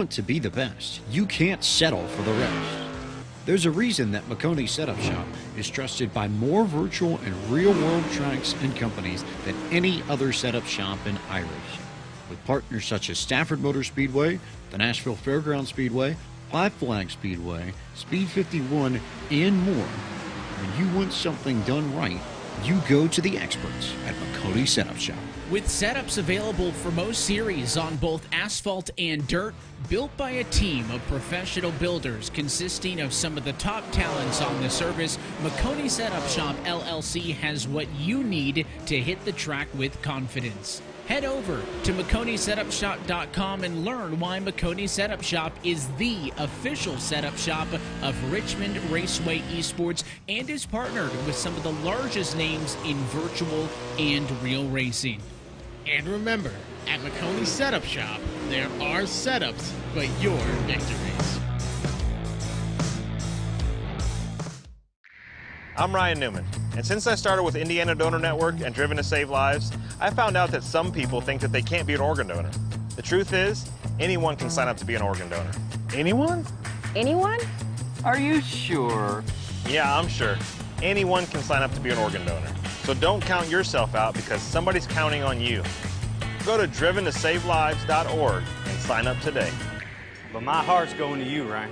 want to be the best, you can't settle for the rest. There's a reason that McConey Setup Shop is trusted by more virtual and real-world tracks and companies than any other setup shop in iRacing. With partners such as Stafford Motor Speedway, the Nashville Fairground Speedway, Five Flag Speedway, Speed 51, and more. When you want something done right, you go to the experts at McConey Setup Shop. With setups available for most series on both asphalt and dirt, built by a team of professional builders consisting of some of the top talents on the service, McConey Setup Shop LLC has what you need to hit the track with confidence. Head over to McConeySetupShop.com and learn why McConey Setup Shop is the official setup shop of Richmond Raceway Esports and is partnered with some of the largest names in virtual and real racing. And remember, at McConey Setup Shop, there are setups, but your victories. I'm Ryan Newman, and since I started with Indiana Donor Network and Driven to Save Lives, I found out that some people think that they can't be an organ donor. The truth is, anyone can sign up to be an organ donor. Anyone? Anyone? Are you sure? Yeah, I'm sure. Anyone can sign up to be an organ donor. So don't count yourself out because somebody's counting on you. Go to driventosavelives.org and sign up today. But my heart's going to you, Ryan.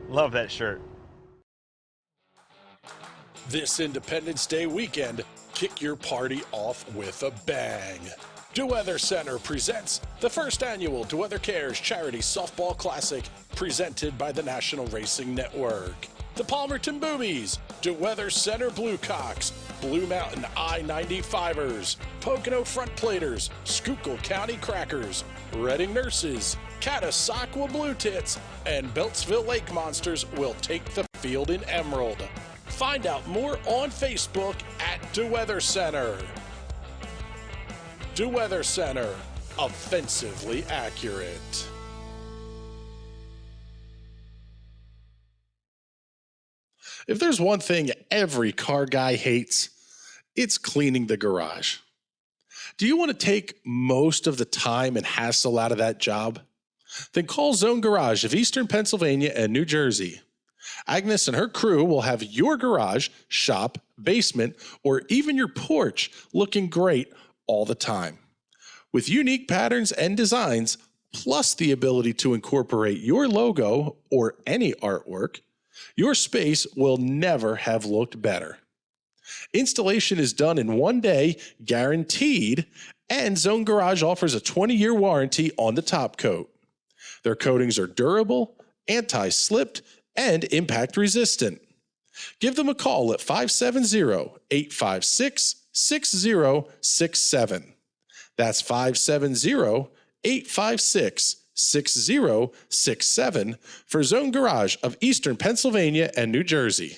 Love that shirt. This Independence Day weekend, kick your party off with a bang. DeWeather Center presents the first annual DeWeather Cares Charity Softball Classic, presented by the National Racing Network. The Palmerton Boobies, DeWeather Center Bluecocks, Blue Mountain I-95ers, Pocono Front Platers, Schuylkill County Crackers, Reading Nurses, Catasauqua Blue Tits, and Beltsville Lake Monsters will take the field in Emerald. Find out more on Facebook at DeWeather Center. DeWeather Center, offensively accurate. If there's one thing every car guy hates, it's cleaning the garage. Do you want to take most of the time and hassle out of that job? Then call Zone Garage of Eastern Pennsylvania and New Jersey. Agnes and her crew will have your garage, shop, basement, or even your porch looking great all the time. With unique patterns and designs, plus the ability to incorporate your logo or any artwork, your space will never have looked better. Installation is done in one day, guaranteed, and Zone Garage offers a 20-year warranty on the top coat. Their coatings are durable, anti-slipped, and impact resistant. Give them a call at 570-856-6067. That's 570-856-6067 for Zone Garage of Eastern Pennsylvania and New Jersey.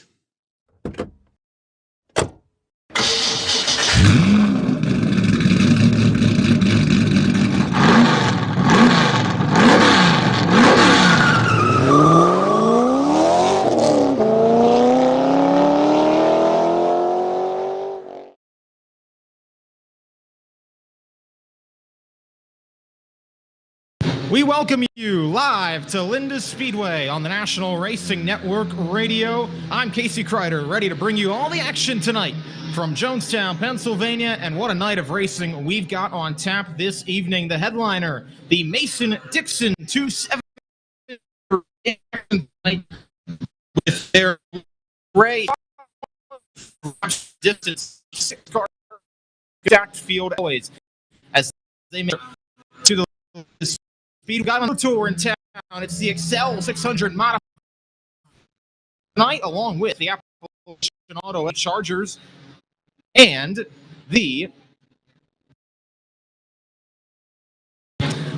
We welcome you live to Linda Speedway on the National Racing Network Radio. I'm Casey Kreider, ready to bring you all the action tonight from Jonestown, Pennsylvania, and what a night of racing we've got on tap this evening. The headliner, the Mason-Dixon 270 with their Ray distance six-car stacked field always as they make to the Speed got on the tour in town. It's the Excel 600 modified tonight, along with the Appalachian Auto Chargers and the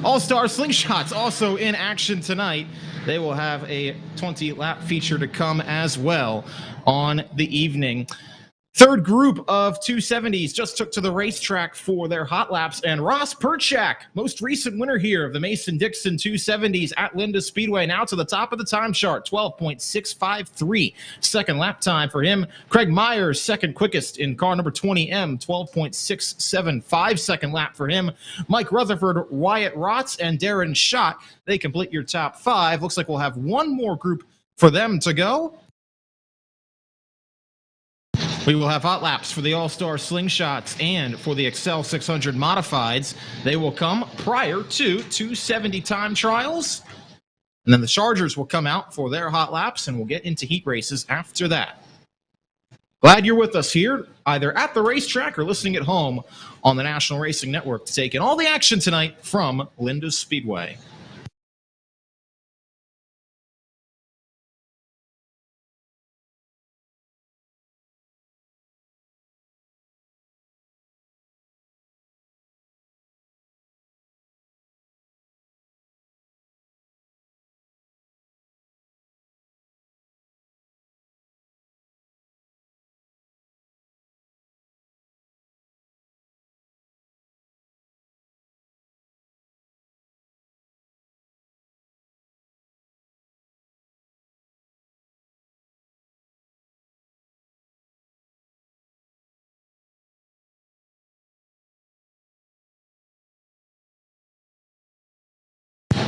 All-Star Slingshots also in action tonight. They will have a 20-lap feature to come as well on the evening. Third group of 270s just took to the racetrack for their hot laps, and Ross Perchak, most recent winner here of the Mason-Dixon 270s at Linda Speedway, now to the top of the time chart, 12.653 second lap time for him. Craig Myers, second quickest in car number 20M, 12.675 second lap for him. Mike Rutherford, Wyatt Rotz, and Darren Schott, they complete your top five. Looks like we'll have one more group for them to go. We will have hot laps for the All-Star Slingshots and for the Excel 600 Modifieds. They will come prior to 270 time trials. And then the Chargers will come out for their hot laps, and we'll get into heat races after that. Glad you're with us here, either at the racetrack or listening at home on the National Racing Network to take in all the action tonight from Linda Speedway.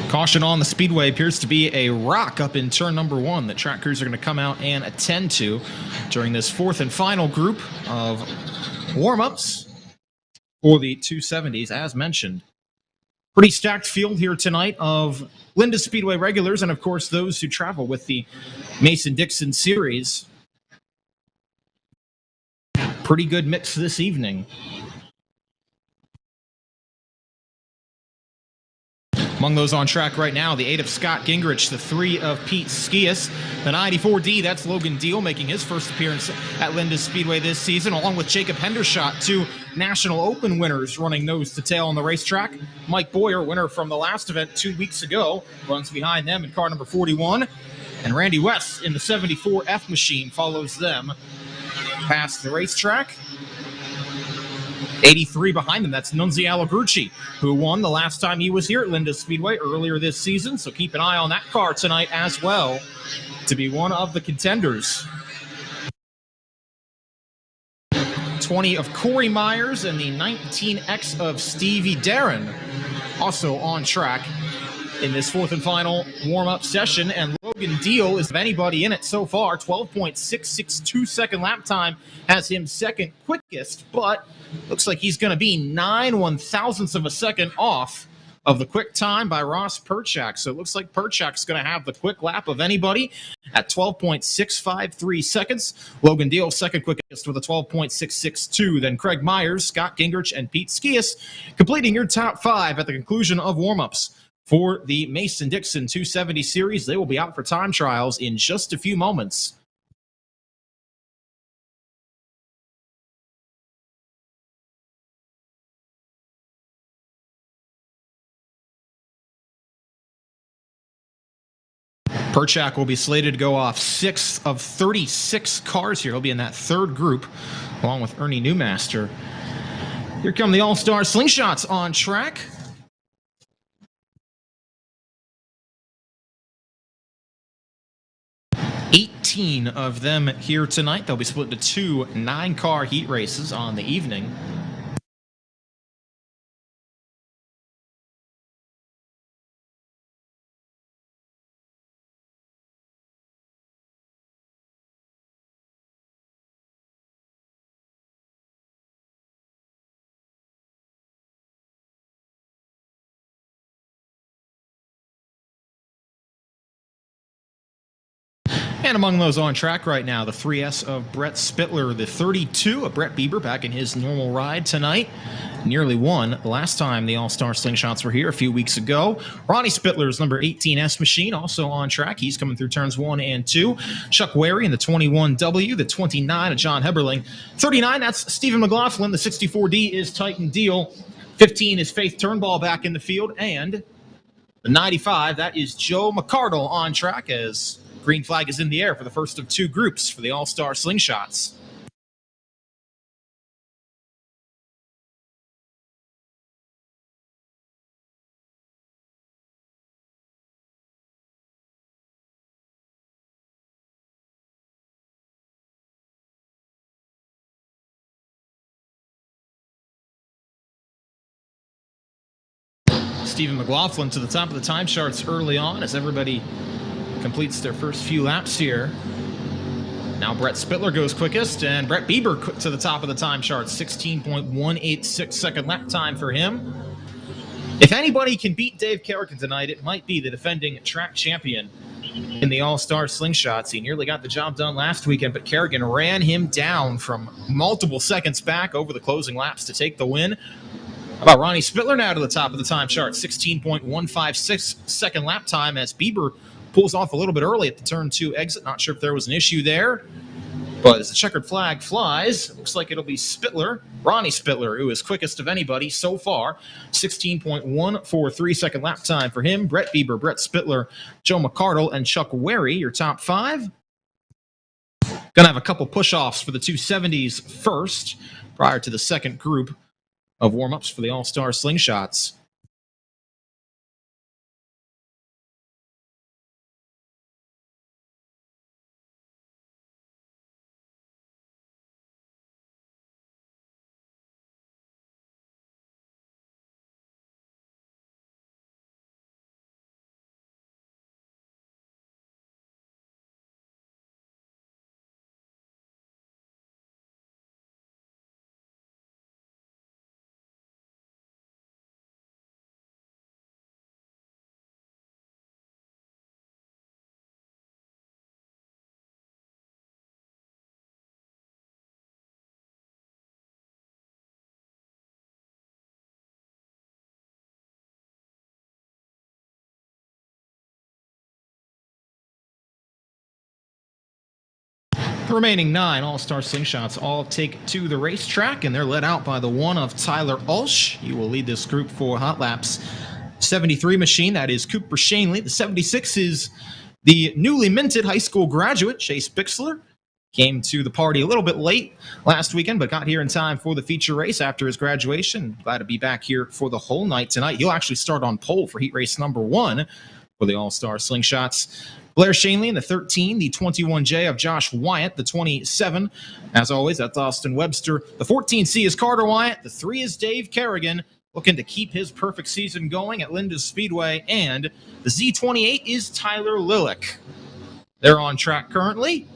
Caution on the Speedway appears to be a rock up in turn number one that track crews are going to come out and attend to during this fourth and final group of warm-ups for the 270s, as mentioned. Pretty stacked field here tonight of Linda Speedway regulars and, of course, those who travel with the Mason-Dixon series. Pretty good mix this evening. Among those on track right now, the 8 of Scott Gingrich, the 3 of Pete Skias, the 94D, that's Logan Deal, making his first appearance at Linda Speedway this season, along with Jacob Hendershot, 2 National Open winners running nose to tail on the racetrack. Mike Boyer, winner from the last event 2 weeks ago, runs behind them in car number 41. And Randy West in the 74F machine follows them past the racetrack. 83 behind them, that's Nunzialo Grucci, who won the last time he was here at Linda Speedway earlier this season, so keep an eye on that car tonight as well to be one of the contenders. 20 of Corey Myers and the 19X of Stevie Darren also on track in this fourth and final warm-up session, and Logan Deal is of anybody in it so far. 12.662 second lap time has him second quickest, but looks like he's going to be 9 1/1000ths of a second off of the quick time by Ross Perchak. So it looks like Perchak's going to have the quick lap of anybody at 12.653 seconds. Logan Deal second quickest with a 12.662. Then Craig Myers, Scott Gingrich, and Pete Skias completing your top five at the conclusion of warm-ups for the Mason-Dixon 270 series. They will be out for time trials in just a few moments. Perchak will be slated to go off 6 of 36 cars here. He'll be in that third group, along with Ernie Newmaster. Here come the All-Star Slingshots on track. 18 of them here tonight. They'll be split into 2 9-car heat races on the evening. And among those on track right now, the 3S of Brett Spittler, the 32 of Brett Bieber back in his normal ride tonight. Nearly won the last time the All-Star Slingshots were here a few weeks ago. Ronnie Spittler's number 18S machine also on track. He's coming through turns 1 and 2. Chuck Wary in the 21W, the 29 of John Heberling. 39, that's Stephen McLaughlin. The 64D is Titan Deal. 15 is Faith Turnbull back in the field. And the 95, that is Joe McCardle on track as green flag is in the air for the first of 2 groups for the All-Star Slingshots. Stephen McLaughlin to the top of the time charts early on as everybody completes their first few laps here. Now Brett Spittler goes quickest, and Brett Bieber to the top of the time charts, 16.186 second lap time for him. If anybody can beat Dave Kerrigan tonight, it might be the defending track champion in the All-Star Slingshots. He nearly got the job done last weekend, but Kerrigan ran him down from multiple seconds back over the closing laps to take the win. How about Ronnie Spittler now to the top of the time chart, 16.156 second lap time as Bieber pulls off a little bit early at the turn 2 exit. Not sure if there was an issue there, but as the checkered flag flies, looks like it'll be Spittler, Ronnie Spittler, who is quickest of anybody so far. 16.143 second lap time for him. Brett Bieber, Brett Spittler, Joe McCardle, and Chuck Wary, your top 5. Gonna have a couple push-offs for the 270s first, prior to the second group of warm-ups for the All-Star Slingshots. The remaining 9 All-Star Slingshots all take to the racetrack, and they're led out by the one of Tyler Ulsh. He will lead this group for hot laps. 73 machine, that is Cooper Shanley. The 76 is the newly minted high school graduate, Chase Bixler. Came to the party a little bit late last weekend, but got here in time for the feature race after his graduation. Glad to be back here for the whole night tonight. He'll actually start on pole for heat race number 1 for the All-Star Slingshots. Blair Shanley in the 13, the 21J of Josh Wyatt, the 27. As always, that's Austin Webster. The 14C is Carter Wyatt. The 3 is Dave Kerrigan, looking to keep his perfect season going at Linda's Speedway. And the Z28 is Tyler Lilick. They're on track currently.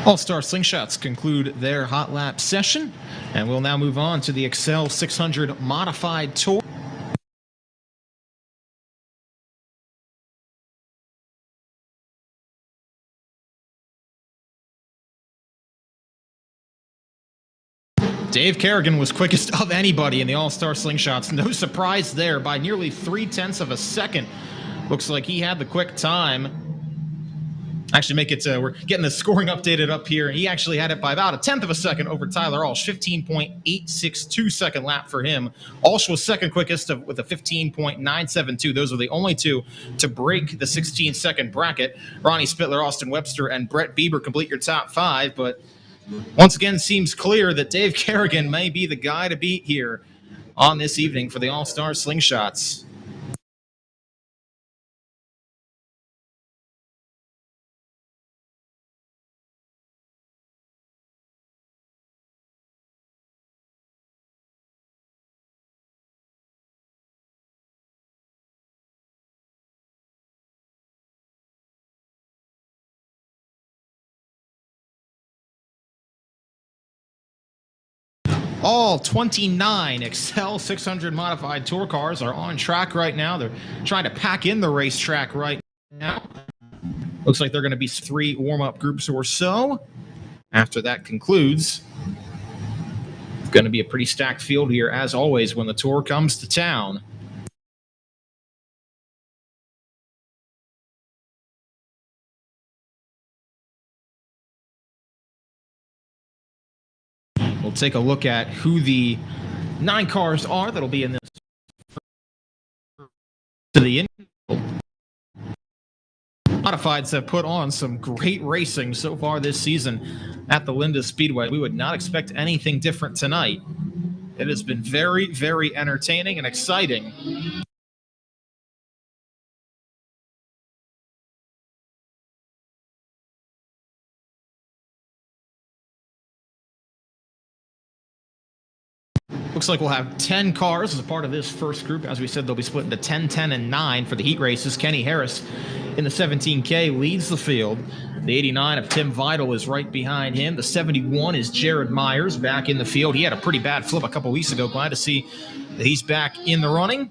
All-Star Slingshots conclude their hot lap session, and we'll now move on to the Excel 600 Modified Tour. Dave Kerrigan was quickest of anybody in the All-Star Slingshots. No surprise there by nearly 0.3 of a second. Looks like he had the quick time. Actually, we're getting the scoring updated up here. He actually had it by about 1/10 of a second over Tyler Ulsh, 15.862 second lap for him. Ulsh was second quickest with a 15.972. Those are the only 2 to break the 16-second bracket. Ronnie Spittler, Austin Webster, and Brett Bieber complete your top 5, but once again, seems clear that Dave Kerrigan may be the guy to beat here on this evening for the All-Star Slingshots. All 29 Excel 600 modified tour cars are on track right now. They're trying to pack in the racetrack right now. Looks like they're going to be 3 warm-up groups or so. After that concludes, it's going to be a pretty stacked field here, as always, when the tour comes to town. We'll take a look at who the 9 cars are that'll be in this to the infield. Modifieds have put on some great racing so far this season at the Linda Speedway. We would not expect anything different tonight. It has been very, very entertaining and exciting. Looks like we'll have 10 cars as a part of this first group. As we said, they'll be split into 10, 10, and 9 for the heat races. Kenny Harris in the 17K leads the field. The 89 of Tim Vidal is right behind him. The 71 is Jared Myers back in the field. He had a pretty bad flip a couple weeks ago. Glad to see that he's back in the running.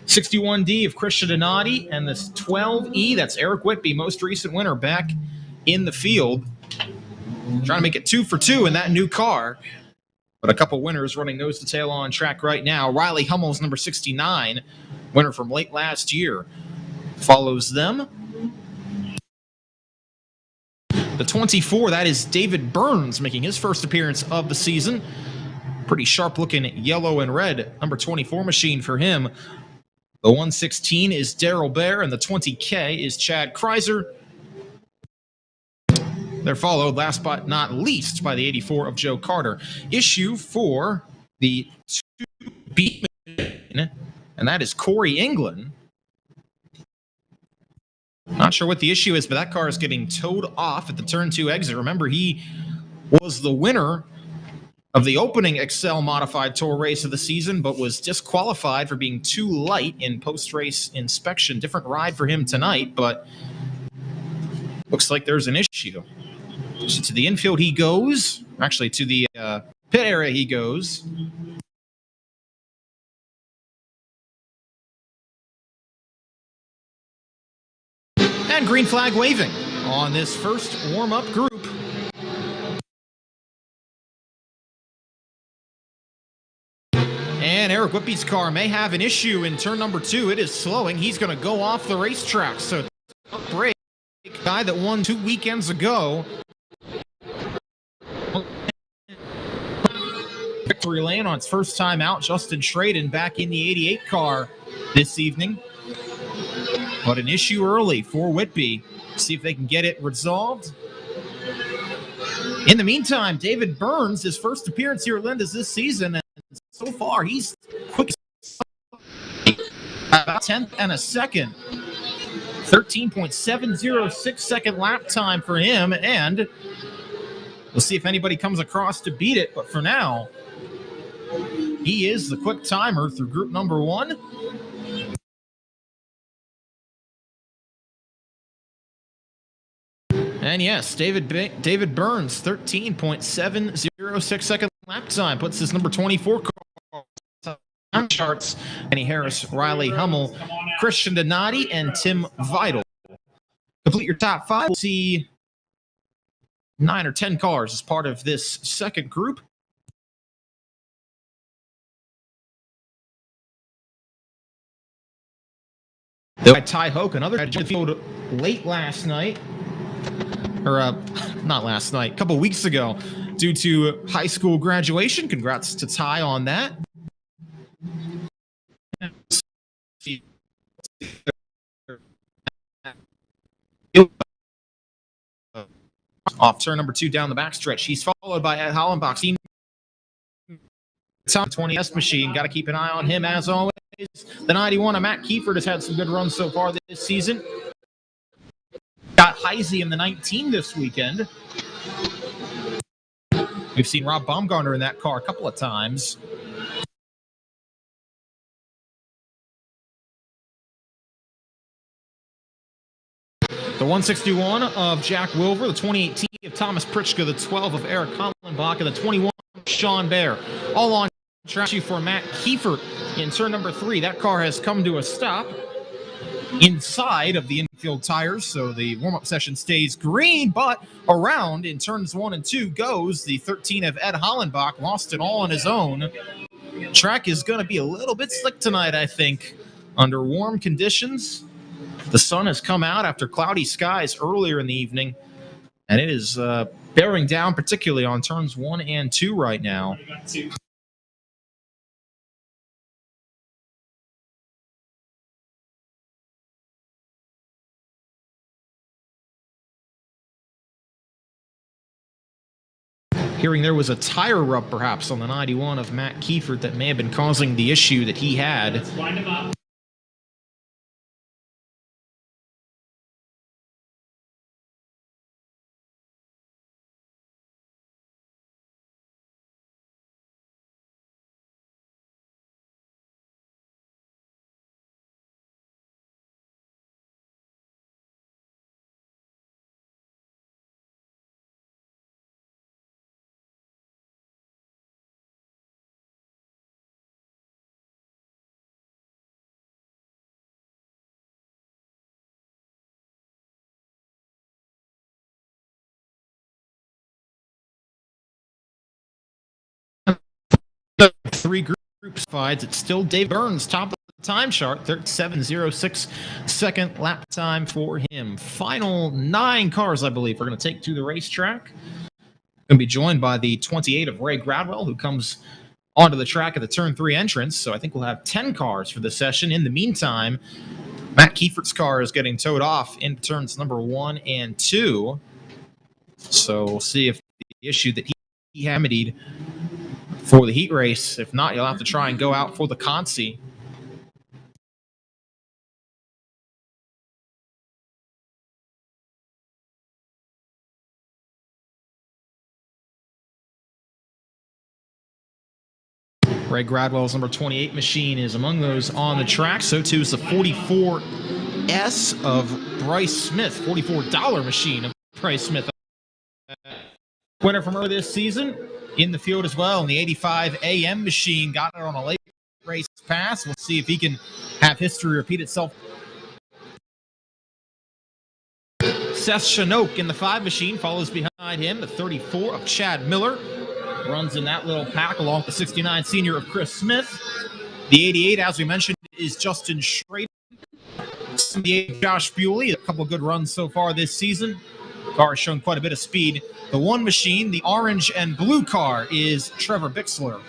61D of Christian Donati, and this 12E, that's Eric Whitby, most recent winner, back in the field. Trying to make it 2 for 2 in that new car. But a couple winners running nose to tail on track right now. Riley Hummel's number 69, winner from late last year, follows them. The 24, that is David Burns, making his first appearance of the season. Pretty sharp-looking yellow and red number 24 machine for him. The 116 is Daryl Bear, and the 20K is Chad Kreiser. They're followed, last but not least, by the 84 of Joe Carter. Issue for the 2B machine, and that is Corey England. Not sure what the issue is, but that car is getting towed off at the turn 2 exit. Remember, he was the winner of the opening Excel Modified Tour race of the season, but was disqualified for being too light in post-race inspection. Different ride for him tonight, but looks like there's an issue. So to the infield he goes. Actually, to the pit area he goes. And green flag waving on this first warm-up group. And Eric Whitby's car may have an issue in turn number 2. It is slowing. He's going to go off the racetrack. So break. Guy that won 2 weekends ago. Victory lane on its first time out. Justin Schraden back in the 88 car this evening. But an issue early for Whitby. See if they can get it resolved. In the meantime, David Burns, his first appearance here at Linda's this season, and so far he's quick. About 10th and a second. 13.706 second lap time for him, and we'll see if anybody comes across to beat it. But for now, he is the quick timer through group number 1. And yes, David Burns, 13.706 second lap time, puts his number 24 car on charts. Kenny Harris, Riley Hummel, Christian Donati, and Tim Vidal. Complete your top 5. We'll see 9 or 10 cars as part of this second group. Ty Hoke, another field late last night. Or not last night, a couple weeks ago, due to high school graduation. Congrats to Ty on that. Off turn number 2 down the backstretch. He's followed by Ed Hollenbach. Top 20S machine. Got to keep an eye on him as always. The 91 of Matt Kiefert has had some good runs so far this season. Got Heisey in the 19 this weekend. We've seen Rob Baumgartner in that car a couple of times. The 161 of Jack Wilver, the 2018 of Thomas Pritchka, the 12 of Eric Hollenbach, and the 21 Sean Bear. All on track for Matt Kiefert in turn number 3. That car has come to a stop inside of the infield tires, so the warm-up session stays green, but around in turns 1 and 2 goes the 13 of Ed Hollenbach. Lost it all on his own. Track is going to be a little bit slick tonight, I think, under warm conditions. The sun has come out after cloudy skies earlier in the evening, and it is bearing down, particularly on turns 1 and 2 right now. Hearing there was a tire rub perhaps on the 91 of Matt Kiefert that may have been causing the issue that he had. Three groups fights. It's still Dave Burns, top of the time chart, 37.06 second lap time for him. Final 9 cars, I believe, are going to take to the racetrack. Going to be joined by the 28 of Ray Gradwell, who comes onto the track at the turn 3 entrance. So I think we'll have 10 cars for the session. In the meantime, Matt Kiefert's car is getting towed off into turns number 1 and 2. So we'll see if the issue that he remedied for the heat race. If not, you'll have to try and go out for the Consi. Ray Gradwell's number 28 machine is among those on the track. So too is the 44S of Bryce Smith, $44 machine of Bryce Smith. Winner from earlier this season in the field as well. And the 85 AM machine got it on a late race pass. We'll see if he can have history repeat itself. Seth Chinook in the 5 machine follows behind him. The 34 of Chad Miller runs in that little pack along with the 69 senior of Chris Smith. The 88, as we mentioned, is Justin Schrader. The 8 Josh Bewley, a couple of good runs so far this season. Car has shown quite a bit of speed. The 1 machine, the orange and blue car, is Trevor Bixler.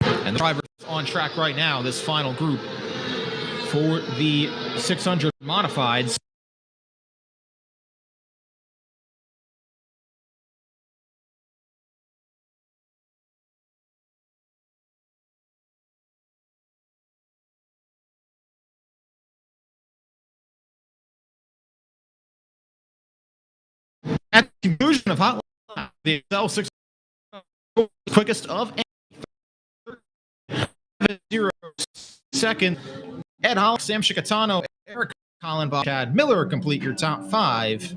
And the drivers on track right now, this final group for the 600 modifieds. At the conclusion of Hot Lap, the Excel 6 quickest of any 0 second. Ed Holland, Sam Chicatano, Eric Hollenbach, Chad Miller complete your top 5.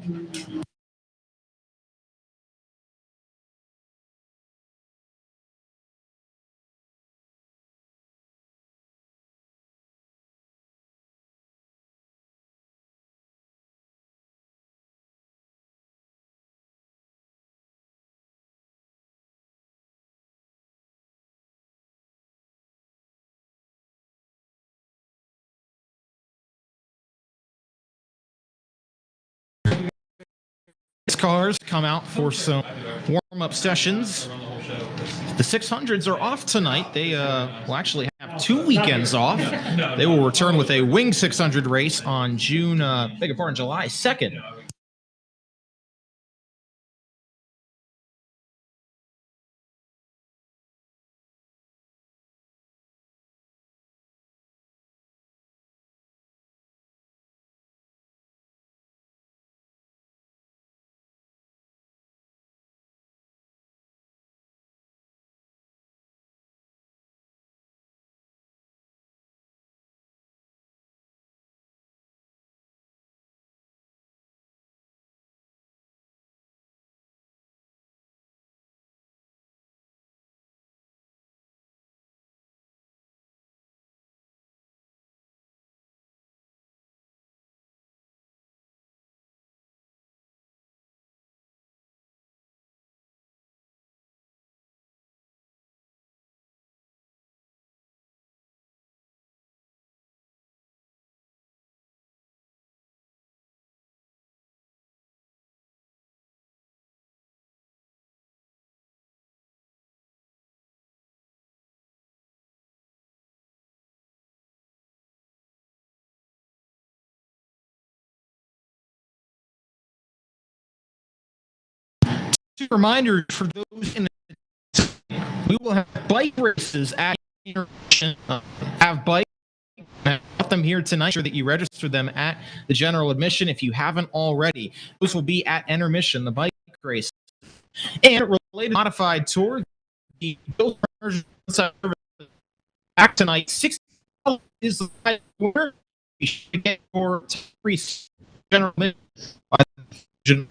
Cars come out for some warm-up sessions. The 600s are off tonight. They will actually have 2 weekends off. They will return with a Wing 600 race on July 2nd. reminder for those in the we will have bike races at intermission. Have bike. Have them here tonight. Sure that you register them at the general admission if you haven't already. Those will be at intermission, the bike race. And related modified tour, the built version back tonight. $60 is the winner. You should get your free general admission.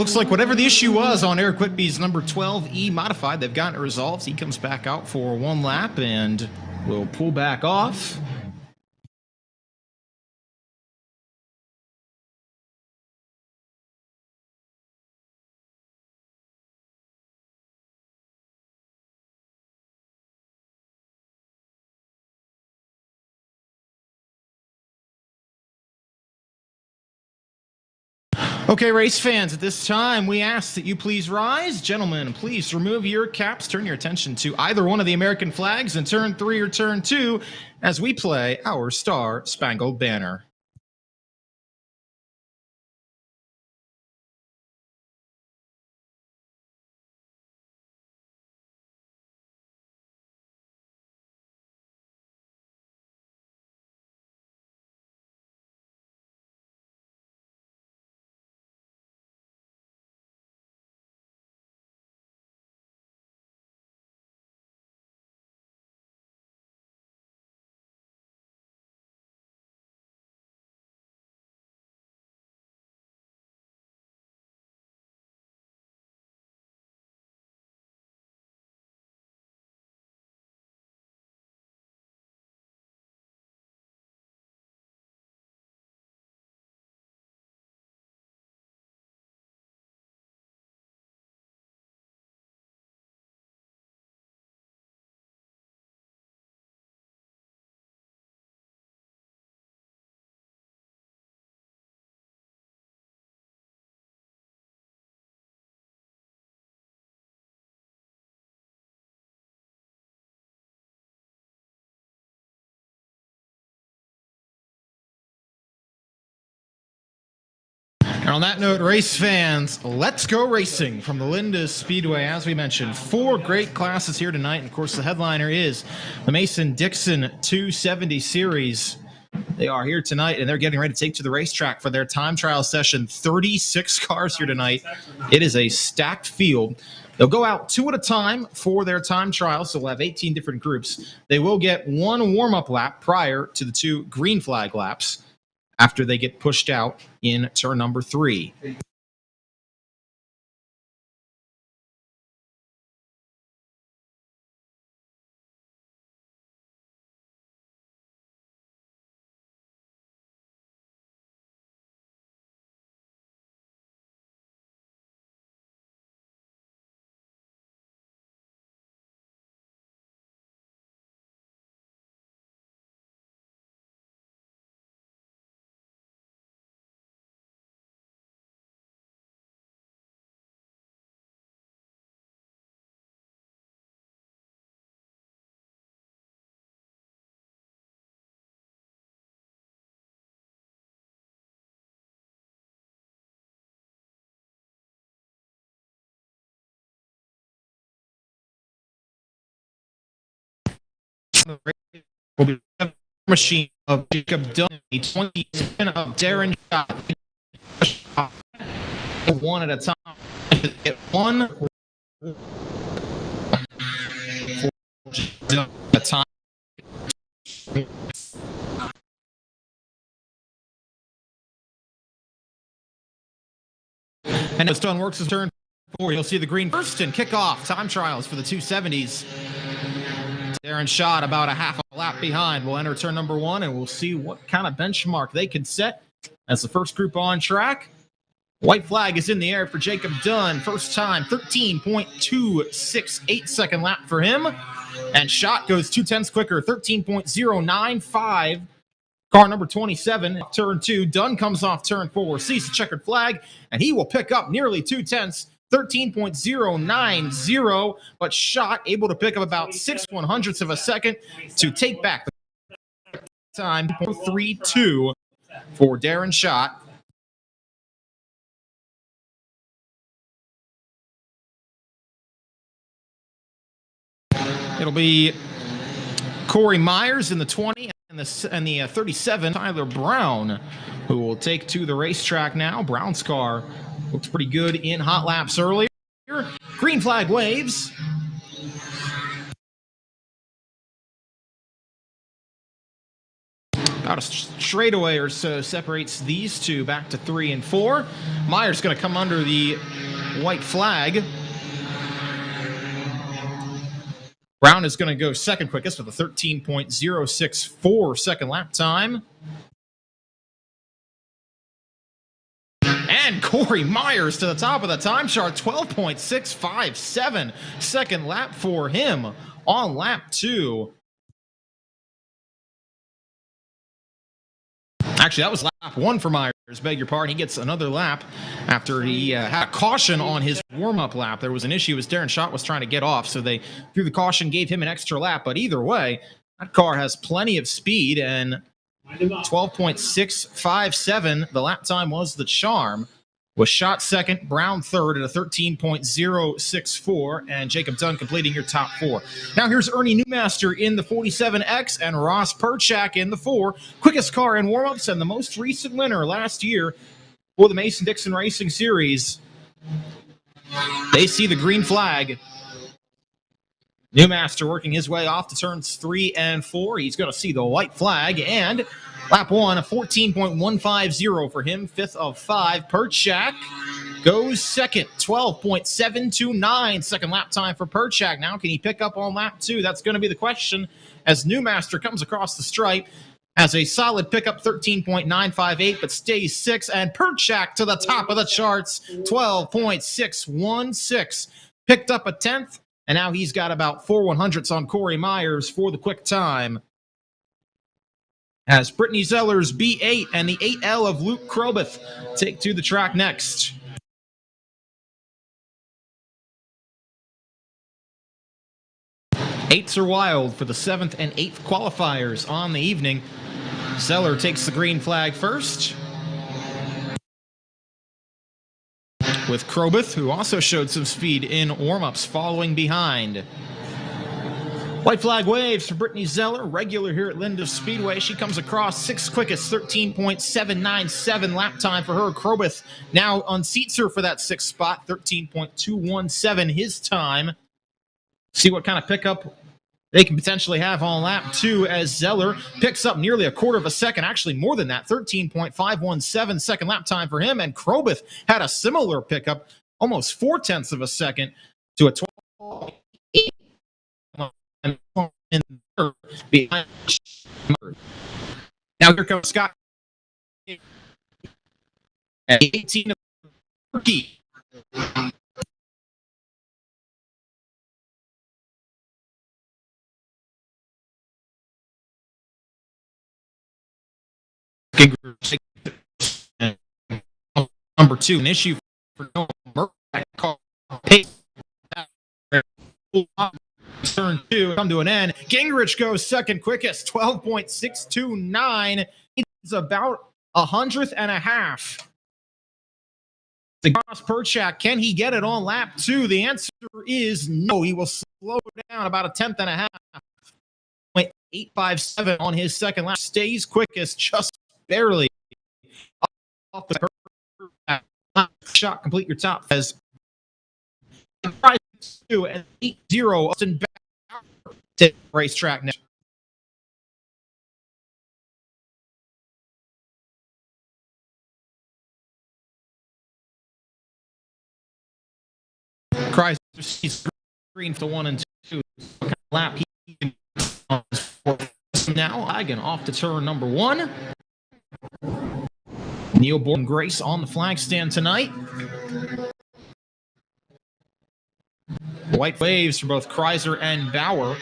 Looks like whatever the issue was on Eric Whitby's number 12E modified, they've gotten it resolved. He comes back out for one lap and will pull back off. Okay, race fans, at this time, we ask that you please rise. Gentlemen, please remove your caps. Turn your attention to either one of the American flags in turn 3 or turn 2 as we play our Star Spangled Banner. And on that note, race fans, let's go racing from the Linda Speedway. As we mentioned, 4 great classes here tonight. And of course, the headliner is the Mason-Dixon 270 Series. They are here tonight, and they're getting ready to take to the racetrack for their time trial session. 36 cars here tonight. It is a stacked field. They'll go out 2 at a time for their time trial, so we'll have 18 different groups. They will get 1 warm-up lap prior to the 2 green flag laps after they get pushed out in turn number 3. Will be the machine of Jacob Dunn, 27 of Darren Shot. 1 at a time. Get 1 at a time. And as Dunn works his turn 4, you'll see the green first and kickoff time trials for the 270s. Darren Shot about a half a lap behind. We'll enter turn number 1, and we'll see what kind of benchmark they can set as the first group on track. White flag is in the air for Jacob Dunn. First time, 13.268 second lap for him. And Shot goes 0.2 quicker, 13.095. Car number 27, turn 2. Dunn comes off turn 4, sees the checkered flag, and he will pick up nearly 0.2. 13.090, but Shot able to pick up about 6/100ths of a second to take back the time. 3-2 for Darren Shot. It'll be Corey Myers in the 20 and the 37, Tyler Brown, who will take to the racetrack now. Brown's car looks pretty good in hot laps earlier. Green flag waves. About a straightaway or so separates these two back to 3 and 4. Myers going to come under the white flag. Brown is going to go second quickest with a 13.064 second lap time. And Corey Myers to the top of the time chart, 12.657 second lap for him on lap 2. Actually, that was lap 1 for Myers, beg your pardon. He gets another lap after he had a caution on his warm-up lap. There was an issue as Darren Shot was trying to get off, so they threw the caution, gave him an extra lap. But either way, that car has plenty of speed, and 12.657, the lap time was the charm. Was Shot second, Brown third at a 13.064, and Jacob Dunn completing your top 4. Now here's Ernie Newmaster in the 47X and Ross Perchak in the 4. Quickest car in warm-ups and the most recent winner last year for the Mason-Dixon Racing Series. They see the green flag. Newmaster working his way off to turns 3 and 4. He's going to see the white flag, and lap 1, a 14.150 for him, 5th of 5. Perchak goes second, 12.729 second lap time for Perchak. Now, can he pick up on lap 2? That's going to be the question as Newmaster comes across the stripe. Has a solid pickup, 13.958, but stays 6. And Perchak to the top of the charts, 12.616. Picked up a 10th, and now he's got about 4/100ths on Corey Myers for the quick time. As Brittany Zeller's B8 and the 8L of Luke Krobeth take to the track next. Eights are wild for the 7th and 8th qualifiers on the evening. Zeller takes the green flag first, with Krobeth, who also showed some speed in warm-ups, following behind. White flag waves for Brittany Zeller, regular here at Linda Speedway. She comes across 6th quickest, 13.797 lap time for her. Krobeth now unseats her for that 6th spot, 13.217 his time. See what kind of pickup they can potentially have on lap 2 as Zeller picks up nearly a quarter of a second, actually more than that, 13.517 second lap time for him. And Krobeth had a similar pickup, almost 0.4 of a second to a 12.8. Behind. Now here comes Scott at 18 of Turkey. Number 2, an issue for no turn 2 come to an end. Gingrich goes second quickest, 12.629. It's about 100th and a half. The Ross Perchak, can he get it on lap 2? The answer is no. He will slow down about 1/10 and a half. 0.857 on his second lap. Stays quickest, just barely. Off the shot, complete your top as 2 and 8-0 Austin Bauer to racetrack now. Chrysler sees green for 1 and 2. Lap now. Hagen off to turn number 1. Neil Born Grace on the flag stand tonight. White waves for both Chrysler and Bauer.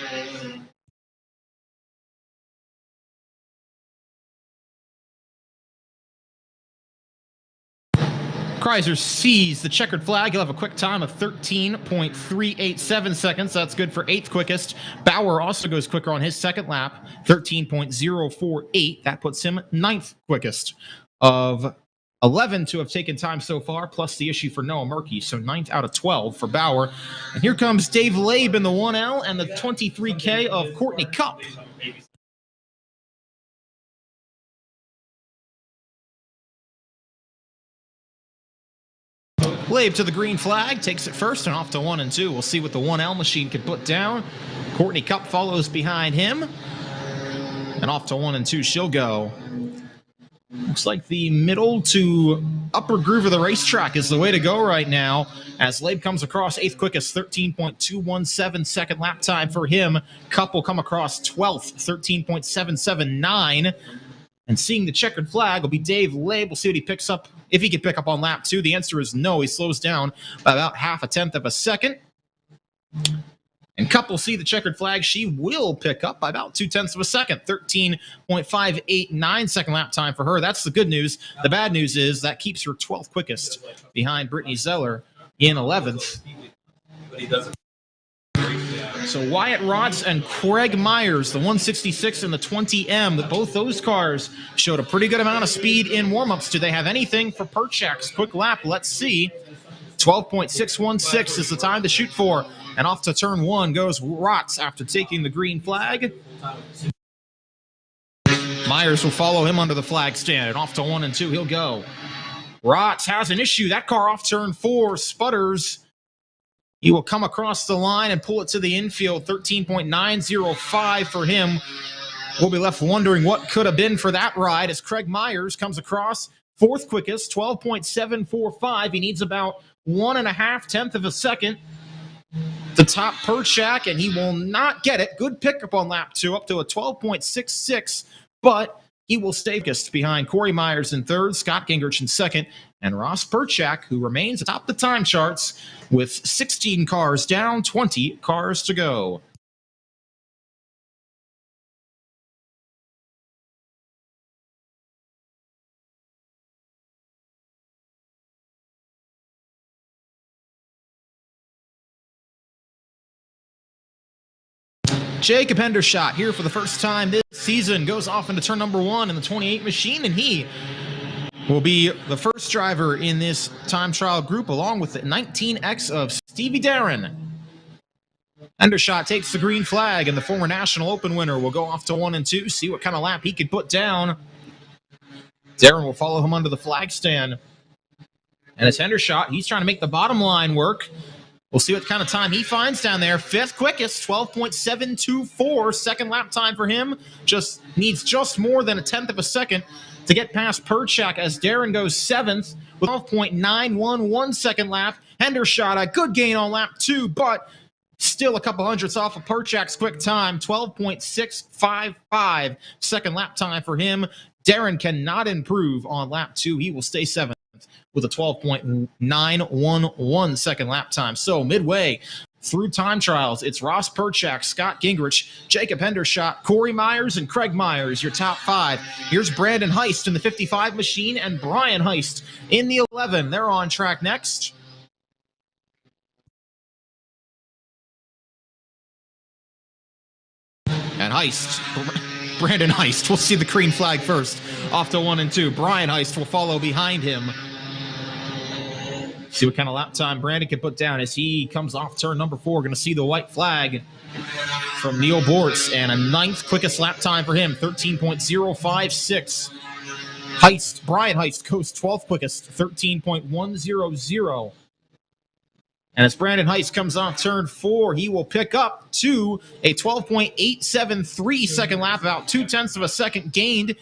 Chrysler sees the checkered flag. He'll have a quick time of 13.387 seconds. That's good for 8th quickest. Bauer also goes quicker on his second lap, 13.048. That puts him 9th quickest of 11 to have taken time so far, plus the issue for Noah Murkey. So 9th out of 12 for Bauer. And here comes Dave Labe in the 1L and the 23K of Courtney Cup. Labe to the green flag, takes it first and off to 1 and 2. We'll see what the 1L machine can put down. Courtney Cup follows behind him. And off to 1 and 2 she'll go. Looks like the middle to upper groove of the racetrack is the way to go right now. As Labe comes across 8th quickest, 13.217 second lap time for him. Cup will come across 12th, 13.779. And seeing the checkered flag will be Dave Labe. We'll see what he picks up. If he can pick up on lap 2, the answer is no. He slows down by about 0.5 of a second. And Cup will see the checkered flag. She will pick up by about 0.2 of a second. 13.589 second lap time for her. That's the good news. The bad news is that keeps her 12th quickest behind Brittany Zeller in 11th. So Wyatt Rotz and Craig Myers, the 166 and the 20M, both those cars showed a pretty good amount of speed in warm-ups. Do they have anything for Perchak's quick lap? Let's see. 12.616 is the time to shoot for. And off to turn 1 goes Rotz after taking the green flag. Myers will follow him under the flag stand. And off to 1 and 2 he'll go. Rotz has an issue. That car off turn 4 sputters. He will come across the line and pull it to the infield. 13.905 for him. We'll be left wondering what could have been for that ride as Craig Myers comes across 4th quickest, 12.745. He needs about 1.5 of a second to top Perchak, and he will not get it. Good pickup on lap 2, up to a 12.66, but he will stay focused behind Corey Myers in 3rd, Scott Gingrich in 2nd, and Ross Perchak, who remains atop the time charts with 16 cars down, 20 cars to go. Jacob Hendershot here for the first time this season goes off into turn number 1 in the 28 machine, and he will be the first driver in this time trial group along with the 19X of Stevie Darren. Hendershot takes the green flag, and the former National Open winner will go off to 1 and 2, see what kind of lap he could put down. Darren will follow him under the flag stand. And it's Hendershot. He's trying to make the bottom line work. We'll see what kind of time he finds down there. Fifth quickest, 12.724. Second lap time for him. Needs just more than a tenth of a second to get past Perchak as Darren goes seventh with 12.911 second lap. Hendershot, a good gain on lap 2, but still a couple hundredths off of Perchak's quick time. 12.655 second lap time for him. Darren cannot improve on lap 2. He will stay seventh with a 12.911 second lap time. So midway through time trials, it's Ross Perchak, Scott Gingrich, Jacob Hendershot, Corey Myers, and Craig Myers, your top 5. Here's Brandon Heist in the 55 machine and Brian Heist in the 11. They're on track next. And Heist, Brandon Heist, we'll see the green flag first, off to 1 and 2. Brian Heist will follow behind him. See what kind of lap time Brandon can put down as he comes off turn number 4. Going to see the white flag from Neil Bortz, and a 9th quickest lap time for him, 13.056. Heist, Brian Heist goes 12th quickest, 13.100. And as Brandon Heist comes off turn 4, he will pick up to a 12.873 second lap, about 0.2 of a second gained.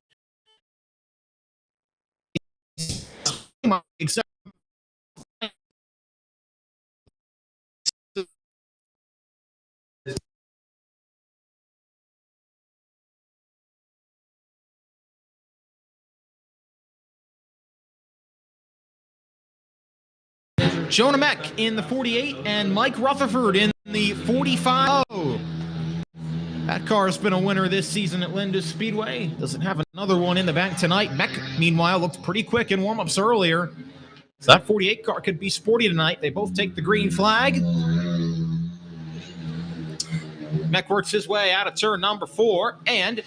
Jonah Meck in the 48 and Mike Rutherford in the 45. That car has been a winner this season at Linda Speedway. Doesn't have another one in the bank tonight. Meck, meanwhile, looked pretty quick in warm-ups earlier. So that 48 car could be sporty tonight. They both take the green flag. Meck works his way out of turn number 4 and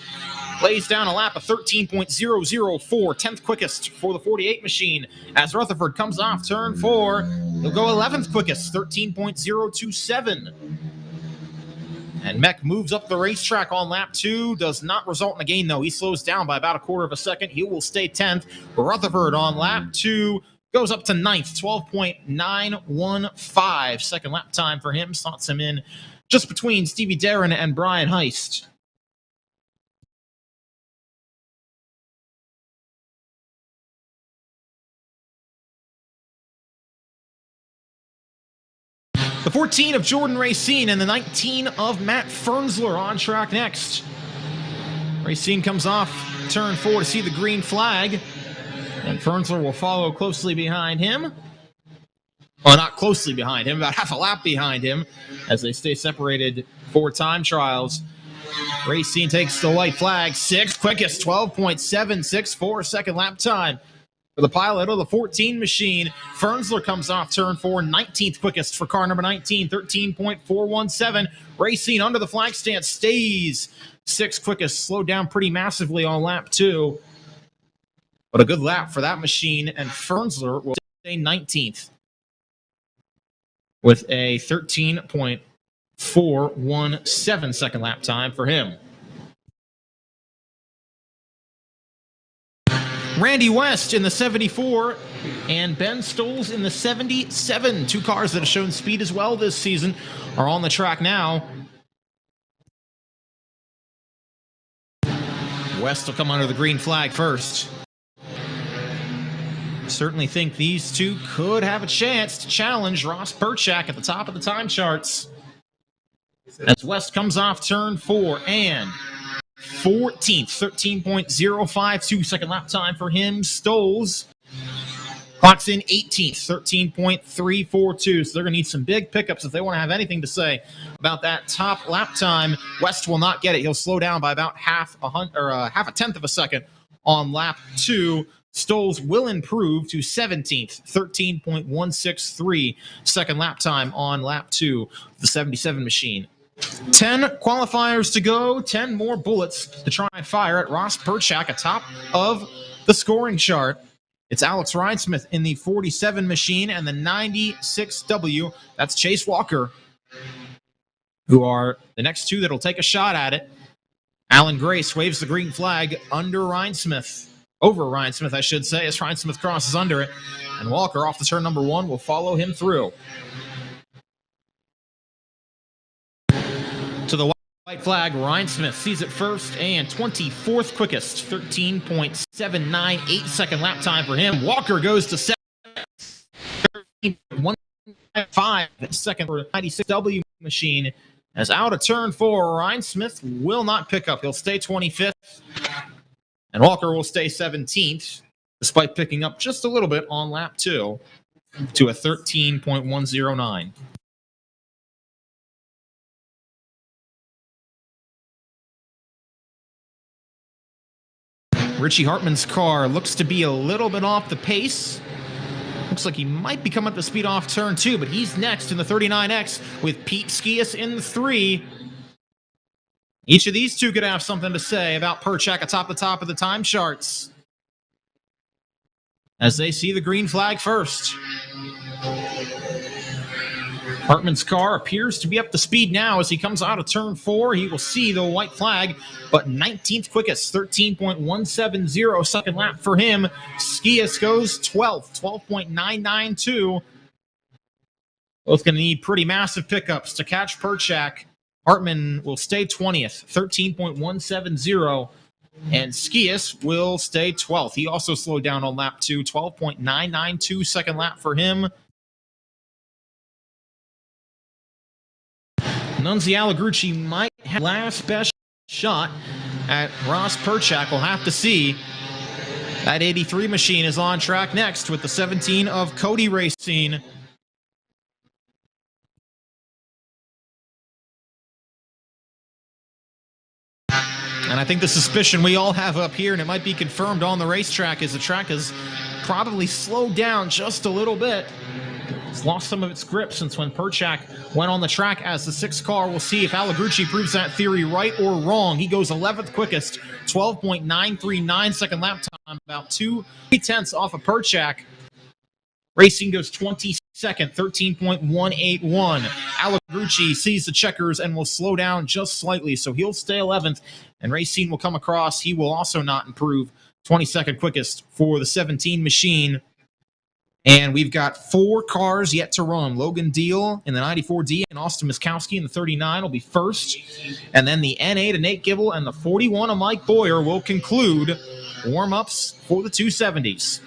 lays down a lap of 13.004, 10th quickest for the 48 machine. As Rutherford comes off turn 4, he'll go 11th quickest, 13.027. And Meck moves up the racetrack on lap 2. Does not result in a gain, though. He slows down by about a quarter of a second. He will stay 10th. Rutherford on lap 2 goes up to 9th, 12.915. Second lap time for him. Slots him in just between Stevie Darren and Brian Heist. The 14 of Jordan Racine and the 19 of Matt Fernsler on track next. Racine comes off turn 4 to see the green flag, and Fernsler will follow closely behind him. Well, not closely behind him, about half a lap behind him, as they stay separated for time trials. Racine takes the white flag, 6th quickest, 12.764 second lap time. For the pilot of the 14 machine, Fernsler comes off turn 4, 19th quickest for car number 19, 13.417. Racine under the flag stand stays 6th quickest, slowed down pretty massively on lap 2. But a good lap for that machine, and Fernsler will stay 19th with a 13.417 second lap time for him. Randy West in the 74 and Ben Stoles in the 77. 2 cars that have shown speed as well this season are on the track now. West will come under the green flag first. Certainly think these two could have a chance to challenge Ross Perchak at the top of the time charts. As West comes off turn 4 and 14th, 13.052 second lap time for him. Stoles clocks in 18th, 13.342. So they're going to need some big pickups if they want to have anything to say about that top lap time. West will not get it. He'll slow down by about half a tenth of a second on lap 2. Stoles will improve to 17th, 13.163 second lap time on lap 2, the 77 machine. 10 qualifiers to go, 10 more bullets to try and fire at Ross Perchak atop of the scoring chart. It's Alex Rinesmith in the 47 machine and the 96W. That's Chase Walker who are the next two that'll take a shot at it. Alan Grace waves the green flag over Ryan Smith, I should say, as Ryan Smith crosses under it. And Walker off the turn number 1 will follow him through. To the white flag, Ryan Smith sees it first and 24th quickest, 13.798 second lap time for him. Walker goes to 13.155 second for the 96W machine. As out of turn 4, Ryan Smith will not pick up. He'll stay 25th, and Walker will stay 17th, despite picking up just a little bit on lap 2 to a 13.109. Richie Hartman's car looks to be a little bit off the pace. Looks like he might be coming up to speed off turn 2, but he's next in the 39X with Pete Skias in the 3. Each of these two could have something to say about Perchak atop the top of the time charts, as they see the green flag first. Hartman's car appears to be up to speed now as he comes out of turn 4. He will see the white flag, but 19th quickest, 13.170 second lap for him. Skias goes 12th, 12.992. Both going to need pretty massive pickups to catch Perchak. Hartman will stay 20th, 13.170. And Skias will stay 12th. He also slowed down on lap 2, 12.992 second lap for him. Nunzi Allegrucci might have last best shot at Ross Perchak. We'll have to see. That 83 machine is on track next with the 17 of Cody Racing. And I think the suspicion we all have up here, and it might be confirmed on the racetrack, is the track has probably slowed down just a little bit. It's lost some of its grip since when Perchak went on the track as the 6 car. We'll see if Allegrucci proves that theory right or wrong. He goes 11th quickest, 12.939 second lap time, about 2/10 off of Perchak. Racing goes 22nd, 13.181. Allegrucci sees the checkers and will slow down just slightly, so he'll stay 11th, and Racing will come across. He will also not improve. 22nd quickest for the 17 machine. And we've got 4 cars yet to run. Logan Deal in the 94D and Austin Miskowski in the 39 will be first. And then the N8 of Nate Gibble and the 41 of Mike Boyer will conclude warm-ups for the 270s.